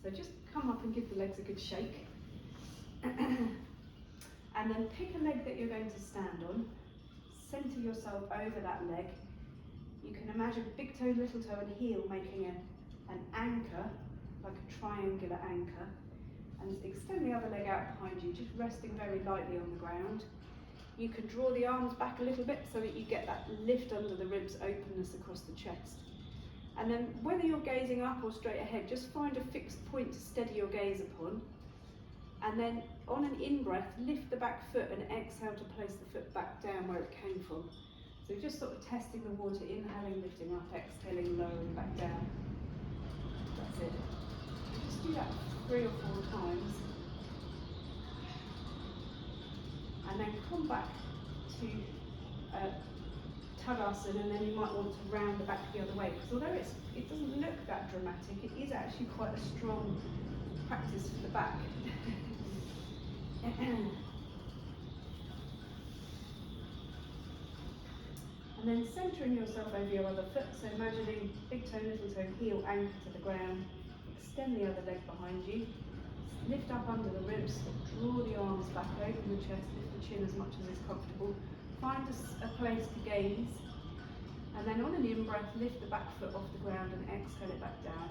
So just come up and give the legs a good shake. And then pick a leg that you're going to stand on. Centre yourself over that leg. You can imagine big toe, little toe and heel making an anchor, like a triangular anchor. And extend the other leg out behind you, just resting very lightly on the ground. You can draw the arms back a little bit so that you get that lift under the ribs, openness across the chest. And then whether you're gazing up or straight ahead, just find a fixed point to steady your gaze upon. And then on an in-breath, lift the back foot and exhale to place the foot back down where it came from. So just sort of testing the water, inhaling, lifting up, exhaling, lowering back down. That's it. Just do that 3 or 4 times. And then come back to Tadasana, and then you might want to round the back the other way, because although it doesn't look that dramatic, it is actually quite a strong practice for the back. And then centering yourself over your other foot, so imagining big toe, little toe, heel anchor to the ground, extend the other leg behind you, lift up under the ribs, draw the arms back, open the chest, lift the chin as much as is comfortable, find a place to gaze, and then on an in-breath, lift the back foot off the ground and exhale it back down.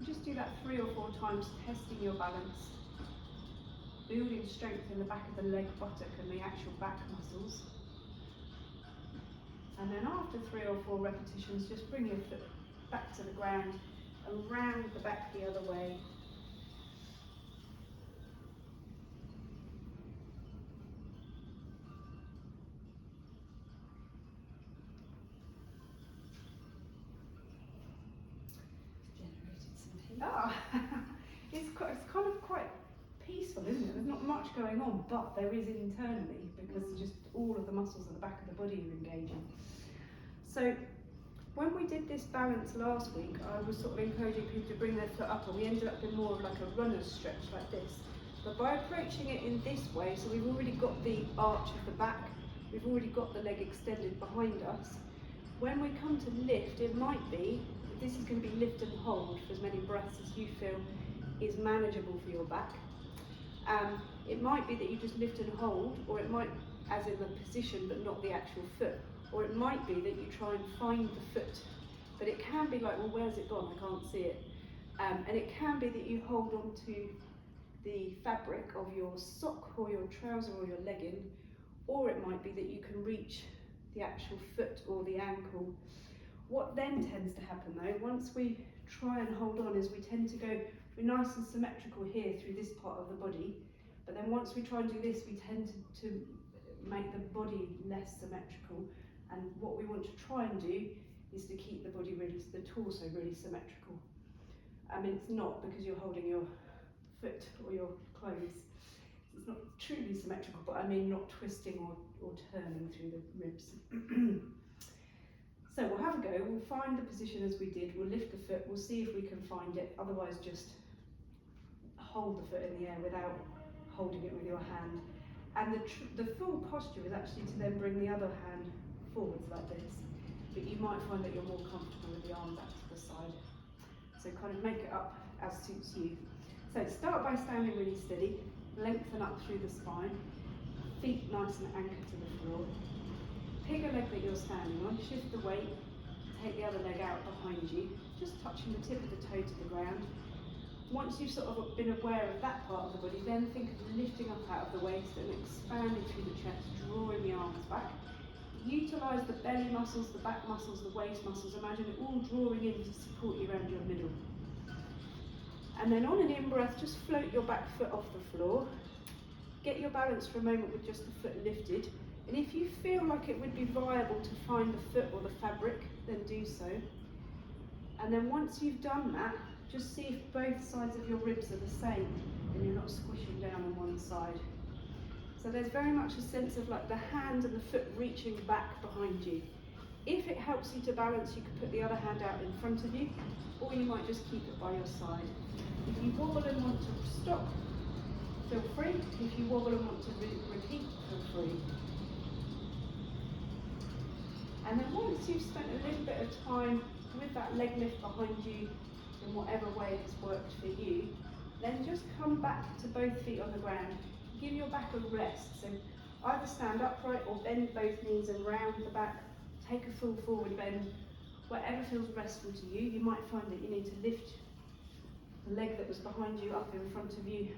Just do that 3 or 4 times, testing your balance, building strength in the back of the leg, buttock and the actual back muscles. And then after 3 or 4 repetitions, just bring your foot back to the ground and round the back the other way.
Generated some heat.
Ah, it's kind of quite peaceful, isn't it? There's not much going on, but there is internally, because just all of the muscles at the back of the body are engaging. So when we did this balance last week, I was sort of encouraging people to bring their foot up, and we ended up in more of like a runner's stretch like this. But by approaching it in this way, so we've already got the arch of the back, we've already got the leg extended behind us. When we come to lift, it might be, this is going to be lift and hold for as many breaths as you feel is manageable for your back. It might be that you just lift and hold, or it might, as in the position but not the actual foot, or it might be that you try and find the foot, but it can be like, well, where's it gone? I can't see it. And it can be that you hold on to the fabric of your sock or your trouser or your legging, or it might be that you can reach the actual foot or the ankle. What then tends to happen though, once we try and hold on, is we tend to go, we're nice and symmetrical here through this part of the body, but then once we try and do this, we tend to make the body less symmetrical, And what we want to try and do is to keep the body really, the torso really symmetrical. I mean, it's not because you're holding your foot or your clothes. It's not truly symmetrical, but I mean not twisting or turning through the ribs. So we'll have a go, we'll find the position as we did, we'll lift the foot, we'll see if we can find it, otherwise just hold the foot in the air without holding it with your hand. And the full posture is actually to then bring the other hand forwards like this, but you might find that you're more comfortable with the arms out to the side. So kind of make it up as suits you. So start by standing really steady, lengthen up through the spine, feet nice and anchored to the floor. Pick a leg that you're standing on, shift the weight, take the other leg out behind you, just touching the tip of the toe to the ground. Once you've sort of been aware of that part of the body, then think of lifting up out of the waist and expanding through the chest, drawing the arms back. Utilise the belly muscles, the back muscles, the waist muscles, imagine it all drawing in to support you around your middle. And then on an in-breath, just float your back foot off the floor. Get your balance for a moment with just the foot lifted. And if you feel like it would be viable to find the foot or the fabric, then do so. And then once you've done that, just see if both sides of your ribs are the same and you're not squishing down on one side. So there's very much a sense of like the hand and the foot reaching back behind you. If it helps you to balance, you can put the other hand out in front of you, or you might just keep it by your side. If you wobble and want to stop, feel free. If you wobble and want to repeat, feel free. And then once you've spent a little bit of time with that leg lift behind you, in whatever way has worked for you, then just come back to both feet on the ground. Give your back a rest. So either stand upright or bend both knees and round the back. Take a full forward bend. Whatever feels restful to you. You might find that you need to lift the leg that was behind you up in front of you.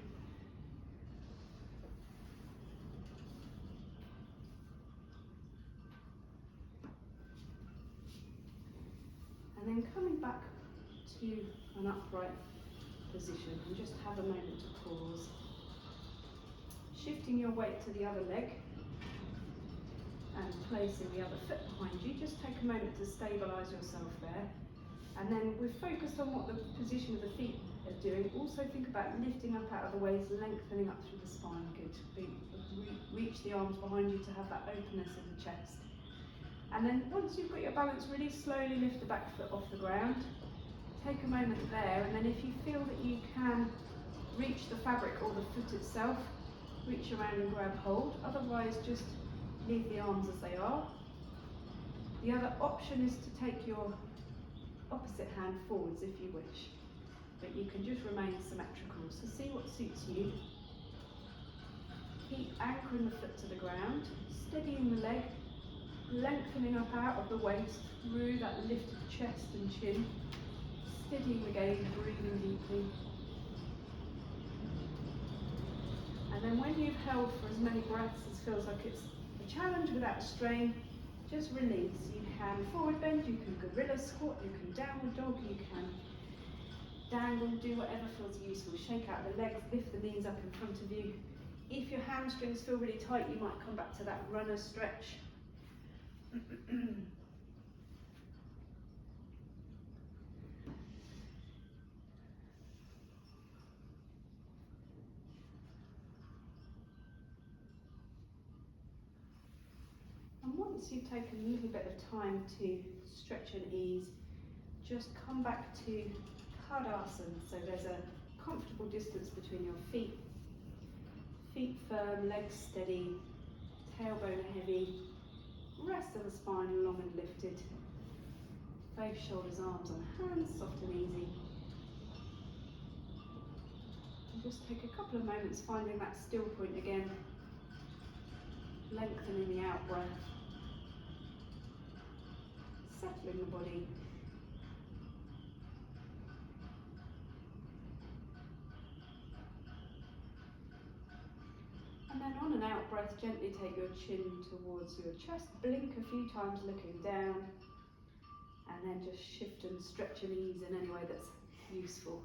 And then coming back to an upright position and just have a moment to pause. Shifting your weight to the other leg and placing the other foot behind you. Just take a moment to stabilise yourself there. And then we've focused on what the position of the feet are doing. Also think about lifting up out of the waist, lengthening up through the spine. Good. Reach the arms behind you to have that openness in the chest. And then once you've got your balance, really slowly lift the back foot off the ground. Take a moment there, and then if you feel that you can reach the fabric or the foot itself, reach around and grab hold. Otherwise, just leave the arms as they are. The other option is to take your opposite hand forwards if you wish, but you can just remain symmetrical. So see what suits you. Keep anchoring the foot to the ground, steadying the leg, lengthening up out of the waist through that lifted chest and chin, steadying the gaze, breathing deeply. And then when you've held for as many breaths as feels like it's a challenge without strain, just release. You can forward bend, you can gorilla squat, you can downward dog, you can dangle, do whatever feels useful. Shake out the legs, lift the knees up in front of you. If your hamstrings feel really tight, you might come back to that runner stretch. And once you've taken a little bit of time to stretch and ease, just come back to Tadasana. So there's a comfortable distance between your feet. Feet firm, legs steady, tailbone heavy, rest of the spine long and lifted. Both shoulders, arms and hands, soft and easy. And just take a couple of moments finding that still point again, lengthening the out breath, settling the body. And then on an out breath, gently take your chin towards your chest, blink a few times looking down, and then just shift and stretch and ease in any way that's useful.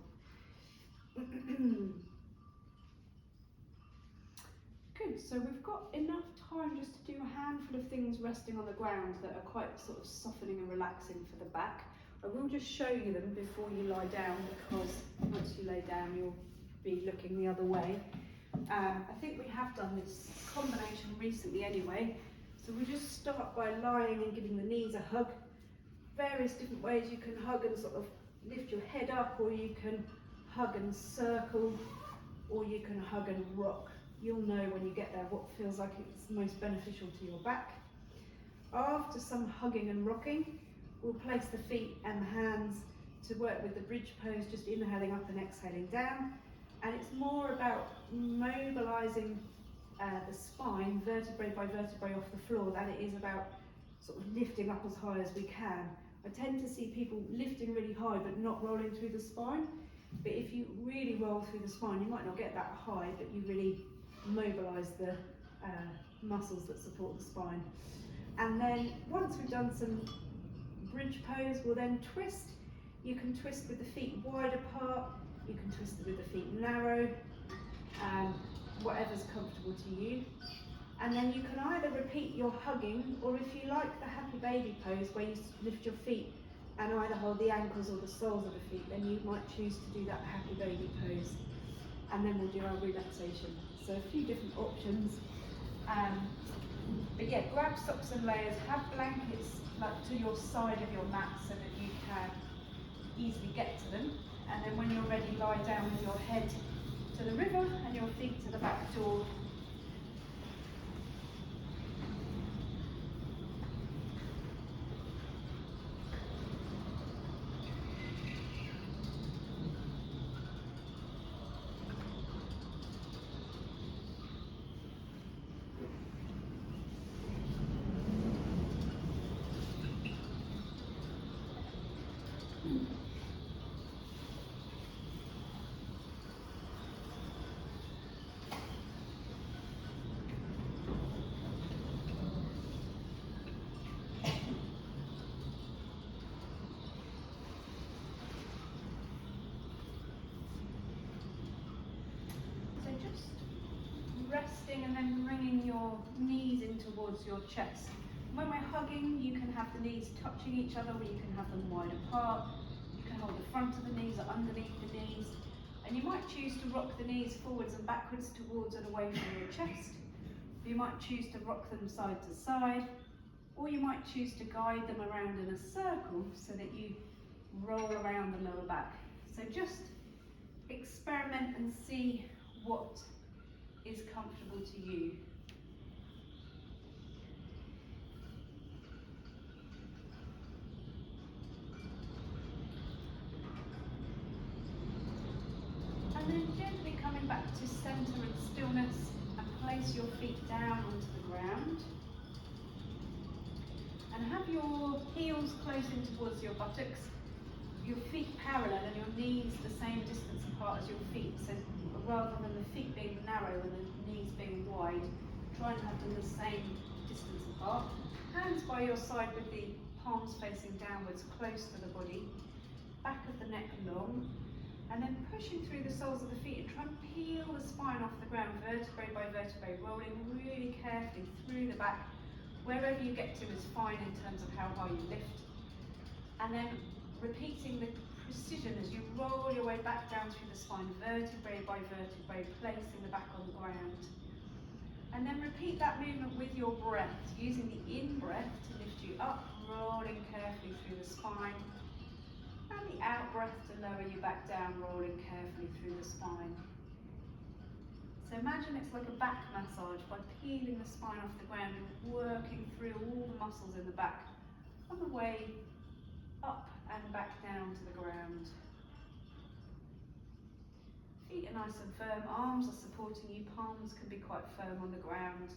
Good. Good, so we've got enough time just to do a handful of things resting on the ground that are quite sort of softening and relaxing for the back. I will just show you them before you lie down, because once you lay down you'll be looking the other way. I think we have done this combination recently anyway, so we just start by lying and giving the knees a hug. Various different ways you can hug and sort of lift your head up, or you can hug and circle, or you can hug and rock. You'll know when you get there what feels like it's most beneficial to your back. After some hugging and rocking, we'll place the feet and the hands to work with the bridge pose, just inhaling up and exhaling down. And it's more about mobilising the spine vertebrae by vertebrae off the floor than it is about sort of lifting up as high as we can. I tend to see people lifting really high but not rolling through the spine. But if you really roll through the spine, you might not get that high, but you really mobilise the muscles that support the spine. And then once we've done some bridge pose, we'll then twist. You can twist with the feet wide apart, you can twist with the feet narrow, whatever's comfortable to you. And then you can either repeat your hugging, or if you like the happy baby pose where you lift your feet and either hold the ankles or the soles of the feet, then you might choose to do that happy baby pose. And then we'll do our relaxation. So a few different options. But yeah, grab socks and layers, have blankets like to your side of your mat so that you can easily get to them. And then when you're ready, lie down with your head to the river and your feet to the back door. Resting and then bringing your knees in towards your chest. When we're hugging, you can have the knees touching each other, or you can have them wide apart. You can hold the front of the knees or underneath the knees. And you might choose to rock the knees forwards and backwards towards and away from your chest. You might choose to rock them side to side, or you might choose to guide them around in a circle so that you roll around the lower back. So just experiment and see what is comfortable to you. And then gently coming back to centre and stillness, and place your feet down onto the ground. And have your heels close in towards your buttocks, your feet parallel and your knees the same distance apart as your feet. So rather than the feet being narrow and the knees being wide, try and have them the same distance apart. Hands by your side with the palms facing downwards, close to the body, back of the neck long, and then pushing through the soles of the feet and try and peel the spine off the ground, vertebrae by vertebrae, rolling really carefully through the back. Wherever you get to is fine in terms of how high you lift. And then repeating the precision as you roll your way back down through the spine, vertebrae by vertebrae, placing the back on the ground. And then repeat that movement with your breath, using the in-breath to lift you up, rolling carefully through the spine, and the out-breath to lower you back down, rolling carefully through the spine. So imagine it's like a back massage by peeling the spine off the ground and working through all the muscles in the back on the way up and back down to the ground. Feet are nice and firm, arms are supporting you, palms can be quite firm on the ground.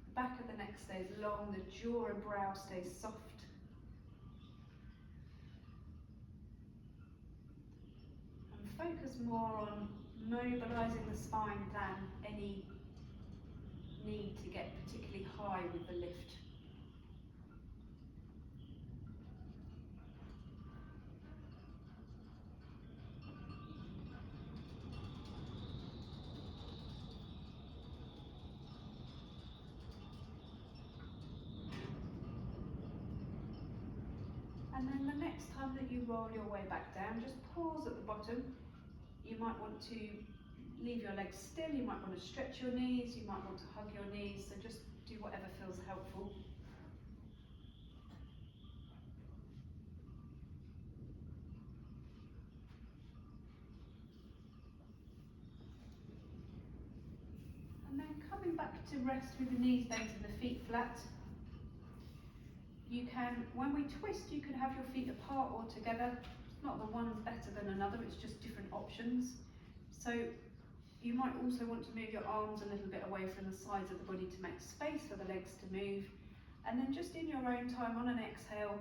The back of the neck stays long, the jaw and brow stays soft. And focus more on mobilising the spine than any need to get particularly high with the lift. And then the next time that you roll your way back down, just pause at the bottom. You might want to leave your legs still, you might want to stretch your knees, you might want to hug your knees, so just do whatever feels helpful. And then coming back to rest with the knees bent and the feet flat. You can, when we twist, you can have your feet apart or together. It's not that one's better than another, it's just different options. So you might also want to move your arms a little bit away from the sides of the body to make space for the legs to move. And then just in your own time, on an exhale,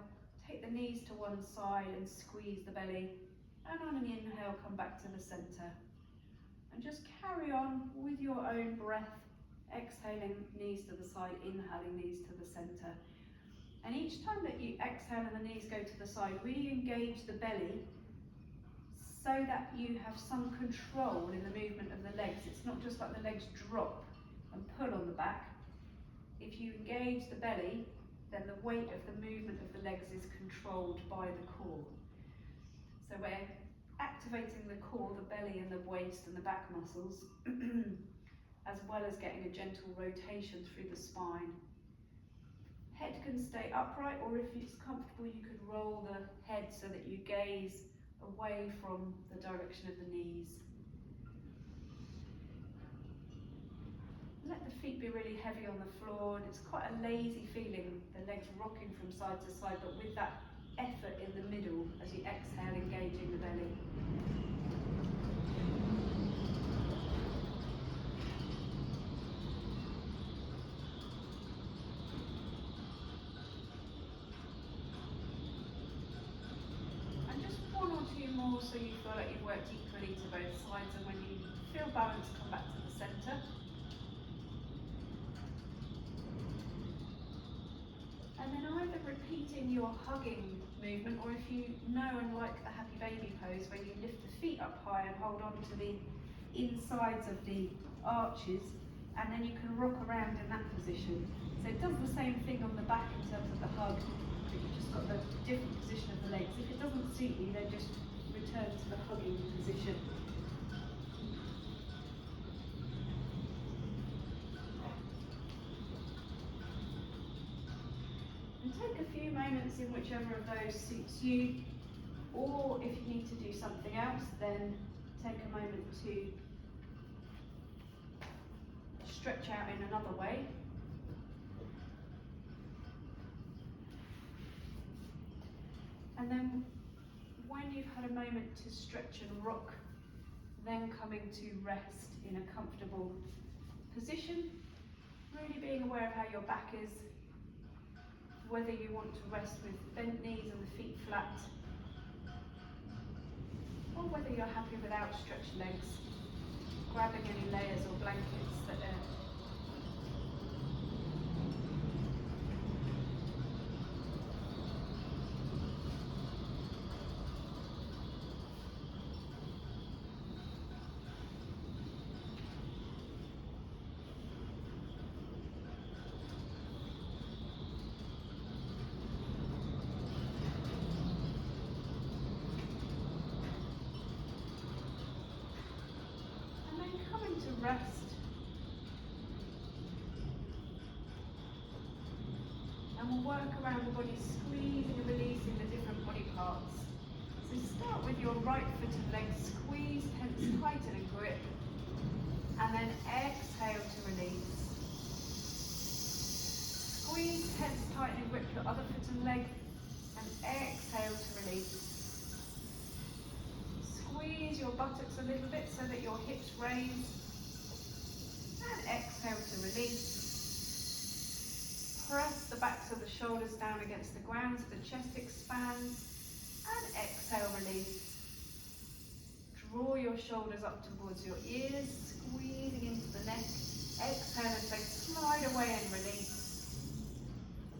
take the knees to one side and squeeze the belly. And on an inhale, come back to the center. And just carry on with your own breath, exhaling knees to the side, inhaling knees to the center. And each time that you exhale and the knees go to the side, really engage the belly so that you have some control in the movement of the legs. It's not just like the legs drop and pull on the back. If you engage the belly, then the weight of the movement of the legs is controlled by the core. So we're activating the core, the belly and the waist and the back muscles, as well as getting a gentle rotation through the spine. Head can stay upright, or if it's comfortable, you could roll the head so that you gaze away from the direction of the knees. Let the feet be really heavy on the floor, and it's quite a lazy feeling, the legs rocking from side to side, but with that effort in the middle as you exhale, engaging the belly. So you feel like you've worked equally to both sides, and when you feel balanced, come back to the centre. And then either repeating your hugging movement, or if you know and like the happy baby pose where you lift the feet up high and hold on to the insides of the arches, and then you can rock around in that position. So it does the same thing on the back in terms of the hug, but you've just got the different position of the legs. If it doesn't suit you, then just return to the hugging position. And take a few moments in whichever of those suits you, or if you need to do something else, then take a moment to stretch out in another way. And then when you've had a moment to stretch and rock, then coming to rest in a comfortable position, really being aware of how your back is, whether you want to rest with bent knees and the feet flat, or whether you're happy with outstretched legs, grabbing any layers or blankets that are rest. And we'll work around the body, squeezing and releasing the different body parts. So start with your right foot and leg, squeeze, tense, tighten and grip. And then exhale to release. Squeeze, tense, tighten and grip your other foot and leg. And exhale to release. Squeeze your buttocks a little bit so that your hips raise. And exhale to release. Press the backs of the shoulders down against the ground so the chest expands. And exhale, release. Draw your shoulders up towards your ears, squeezing into the neck. Exhale as they slide away and release.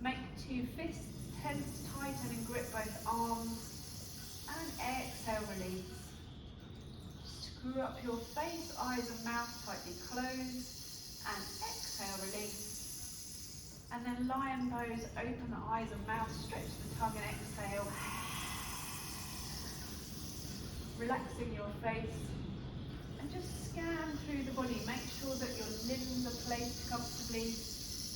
Make two fists, tense, tighten and grip both arms. And exhale, release. Screw up your face, eyes and mouth tightly closed. And exhale, release. And then lion pose, open the eyes and mouth, stretch the tongue and exhale. Relaxing your face. And just scan through the body. Make sure that your limbs are placed comfortably.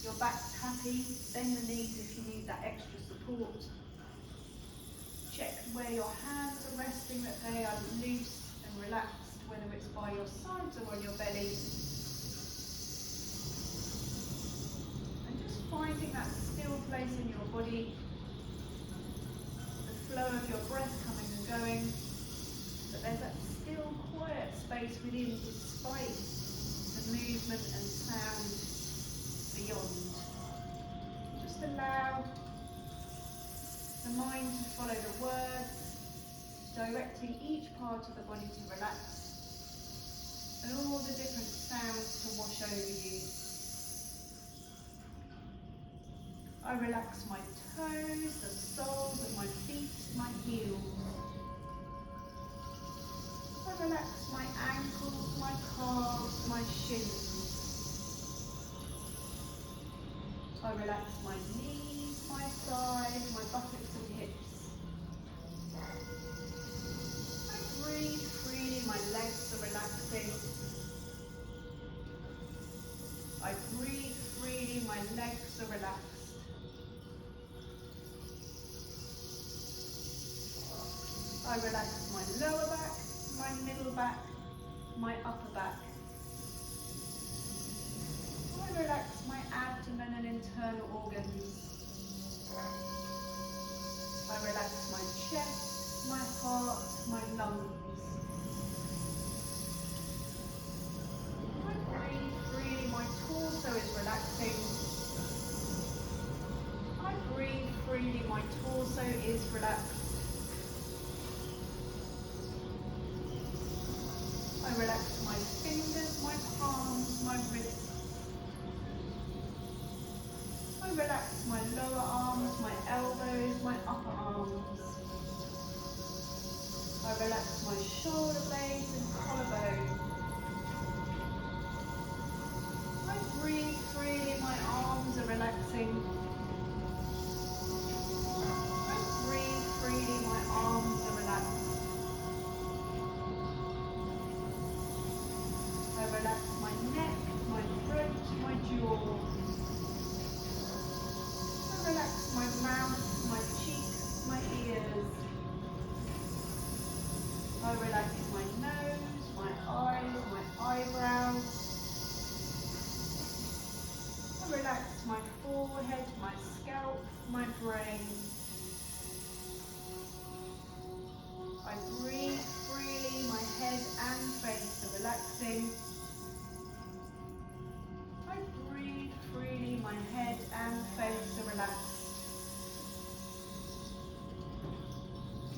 Your back's happy. Bend the knees if you need that extra support. Check where your hands are resting, that they are loose and relaxed, whether it's by your sides or on your belly. And just finding that still place in your body, the flow of your breath coming and going, but there's that still quiet space within despite the movement and sound beyond. Just allow the mind to follow the words, directing each part of the body to relax, and all the different sounds to wash over you. I relax my toes, the soles of my feet, my heels. I relax my ankles, my calves, my shins. I relax my knees, my thighs, my buttocks and hips. I breathe freely, my legs are relaxing. I breathe freely, my legs are relaxed. I relax my lower back, my middle back, my upper back. I relax my abdomen and internal organs. I relax my chest, my heart, my lungs. I breathe freely, my torso is relaxing. I breathe freely, my torso is relaxed. I relax my fingers, my palms, my wrists. I relax my lower arms, my elbows, my upper arms. I relax my shoulder blades and collarbone. I breathe freely, my arms are relaxing. I breathe freely, my arms are relaxed. I relax my neck, my throat, my jaw. I relax my mouth, my cheeks, my ears. I relax my nose, my eyes, my eyebrows. I relax my forehead, my scalp, my brain. I breathe freely, my head and face are relaxing. I breathe freely, my head and face are relaxed.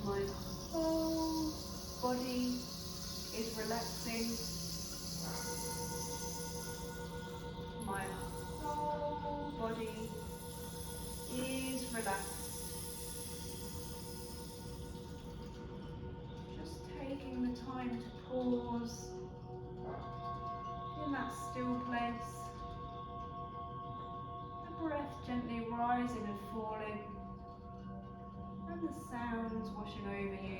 My whole body is relaxing. My whole body is relaxed. Just taking the time to pause in that still place. The breath gently rising and falling, and the sounds washing over you.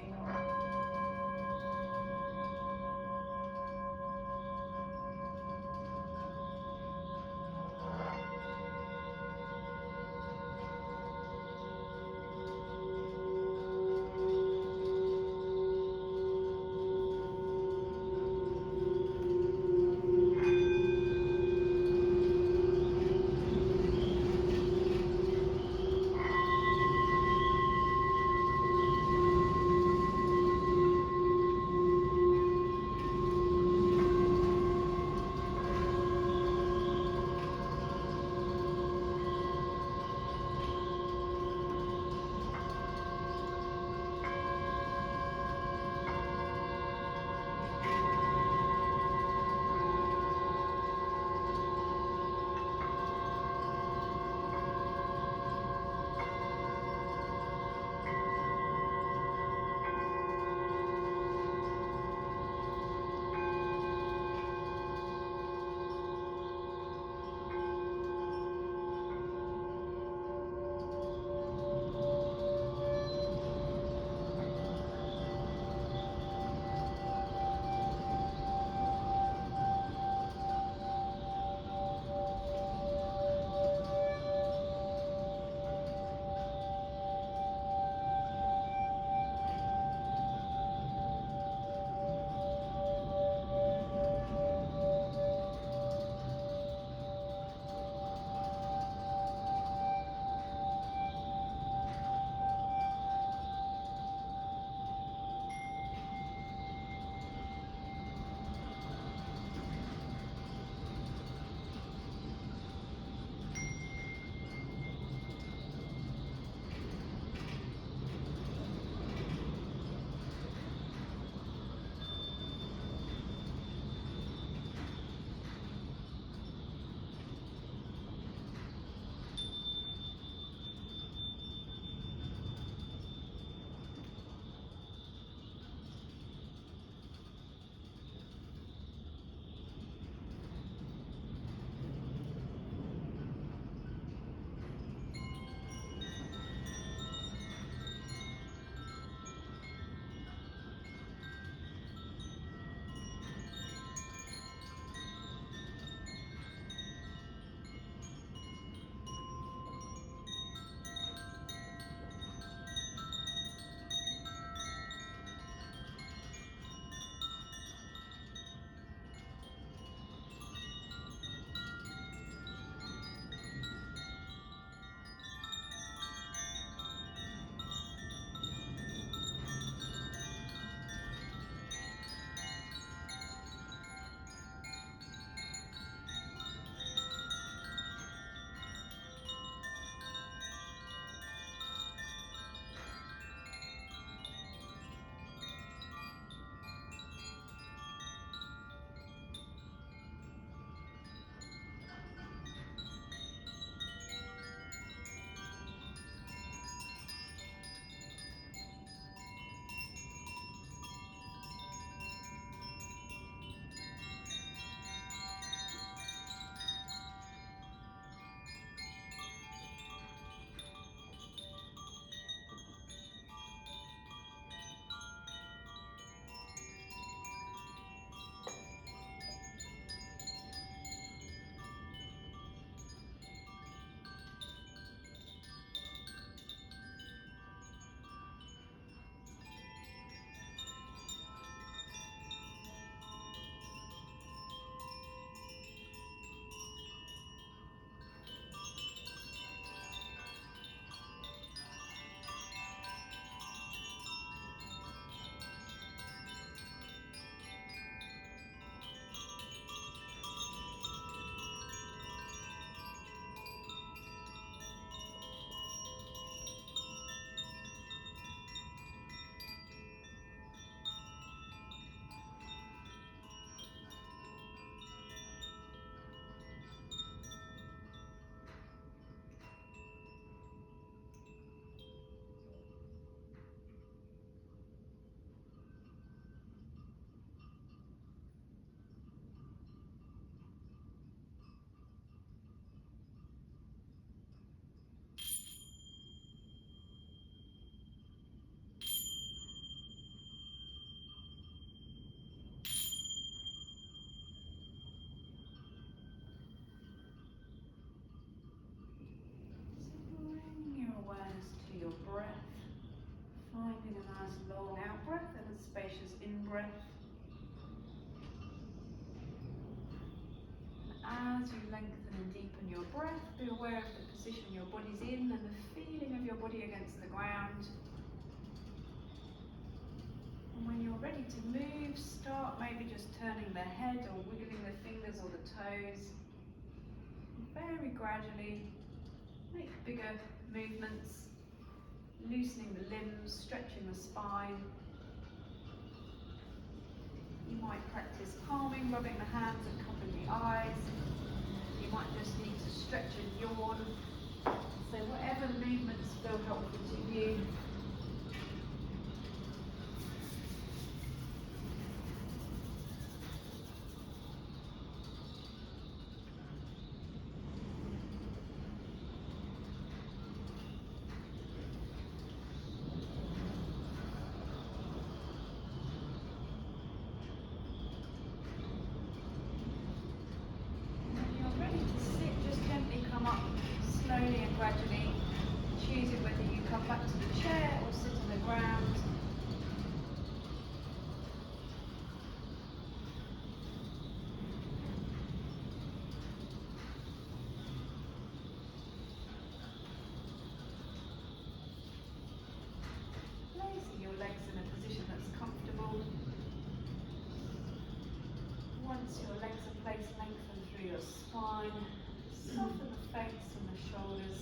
breath. And as you lengthen and deepen your breath, be aware of the position your body's in and the feeling of your body against the ground. And when you're ready to move, start maybe just turning the head or wiggling the fingers or the toes. Very gradually make bigger movements, loosening the limbs, stretching the spine. You might practice palming, rubbing the hands and covering the eyes. You might just need to stretch and yawn. So whatever movements feel helpful to you. Slowly and gradually, choosing whether you come back to the chair or sit on the ground. Placing your legs in a position that's comfortable. Once your legs are placed, lengthen through your spine. Soften the face and the shoulders.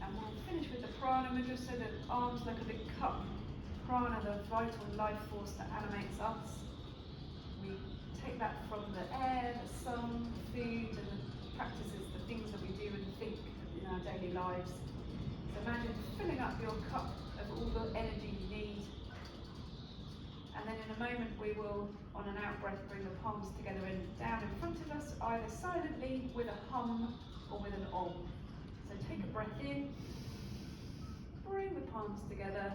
And we'll finish with the prana mudra, so the arms like a big cup. Prana, the vital life force that animates us. We take that from the air, the sun, the food, and the practices, the things that we do and think in our daily lives. So imagine filling up your cup of all the energy you need. And then in a moment we will, on an out breath, bring the palms together and down in front of us, either silently with a hum or with an om. So take a breath in, bring the palms together.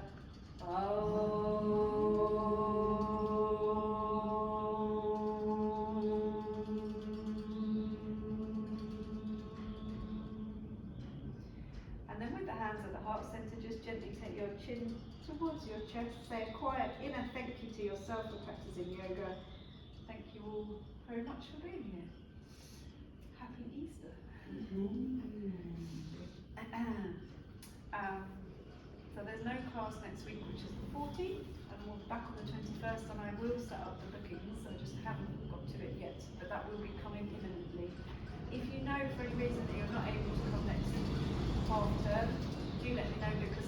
And then with the hands at the heart center, just gently take your chin towards your chest. Say a quiet inner thank you to yourself for practicing yoga. Thank you all very much for being here. Happy Easter. So there's no class next week, which is the 14th, and we'll be back on the 21st, and I will set up the bookings. I just haven't got to it yet, but that will be coming imminently. If you know for any reason that you're not able to come next half term, do let me know, because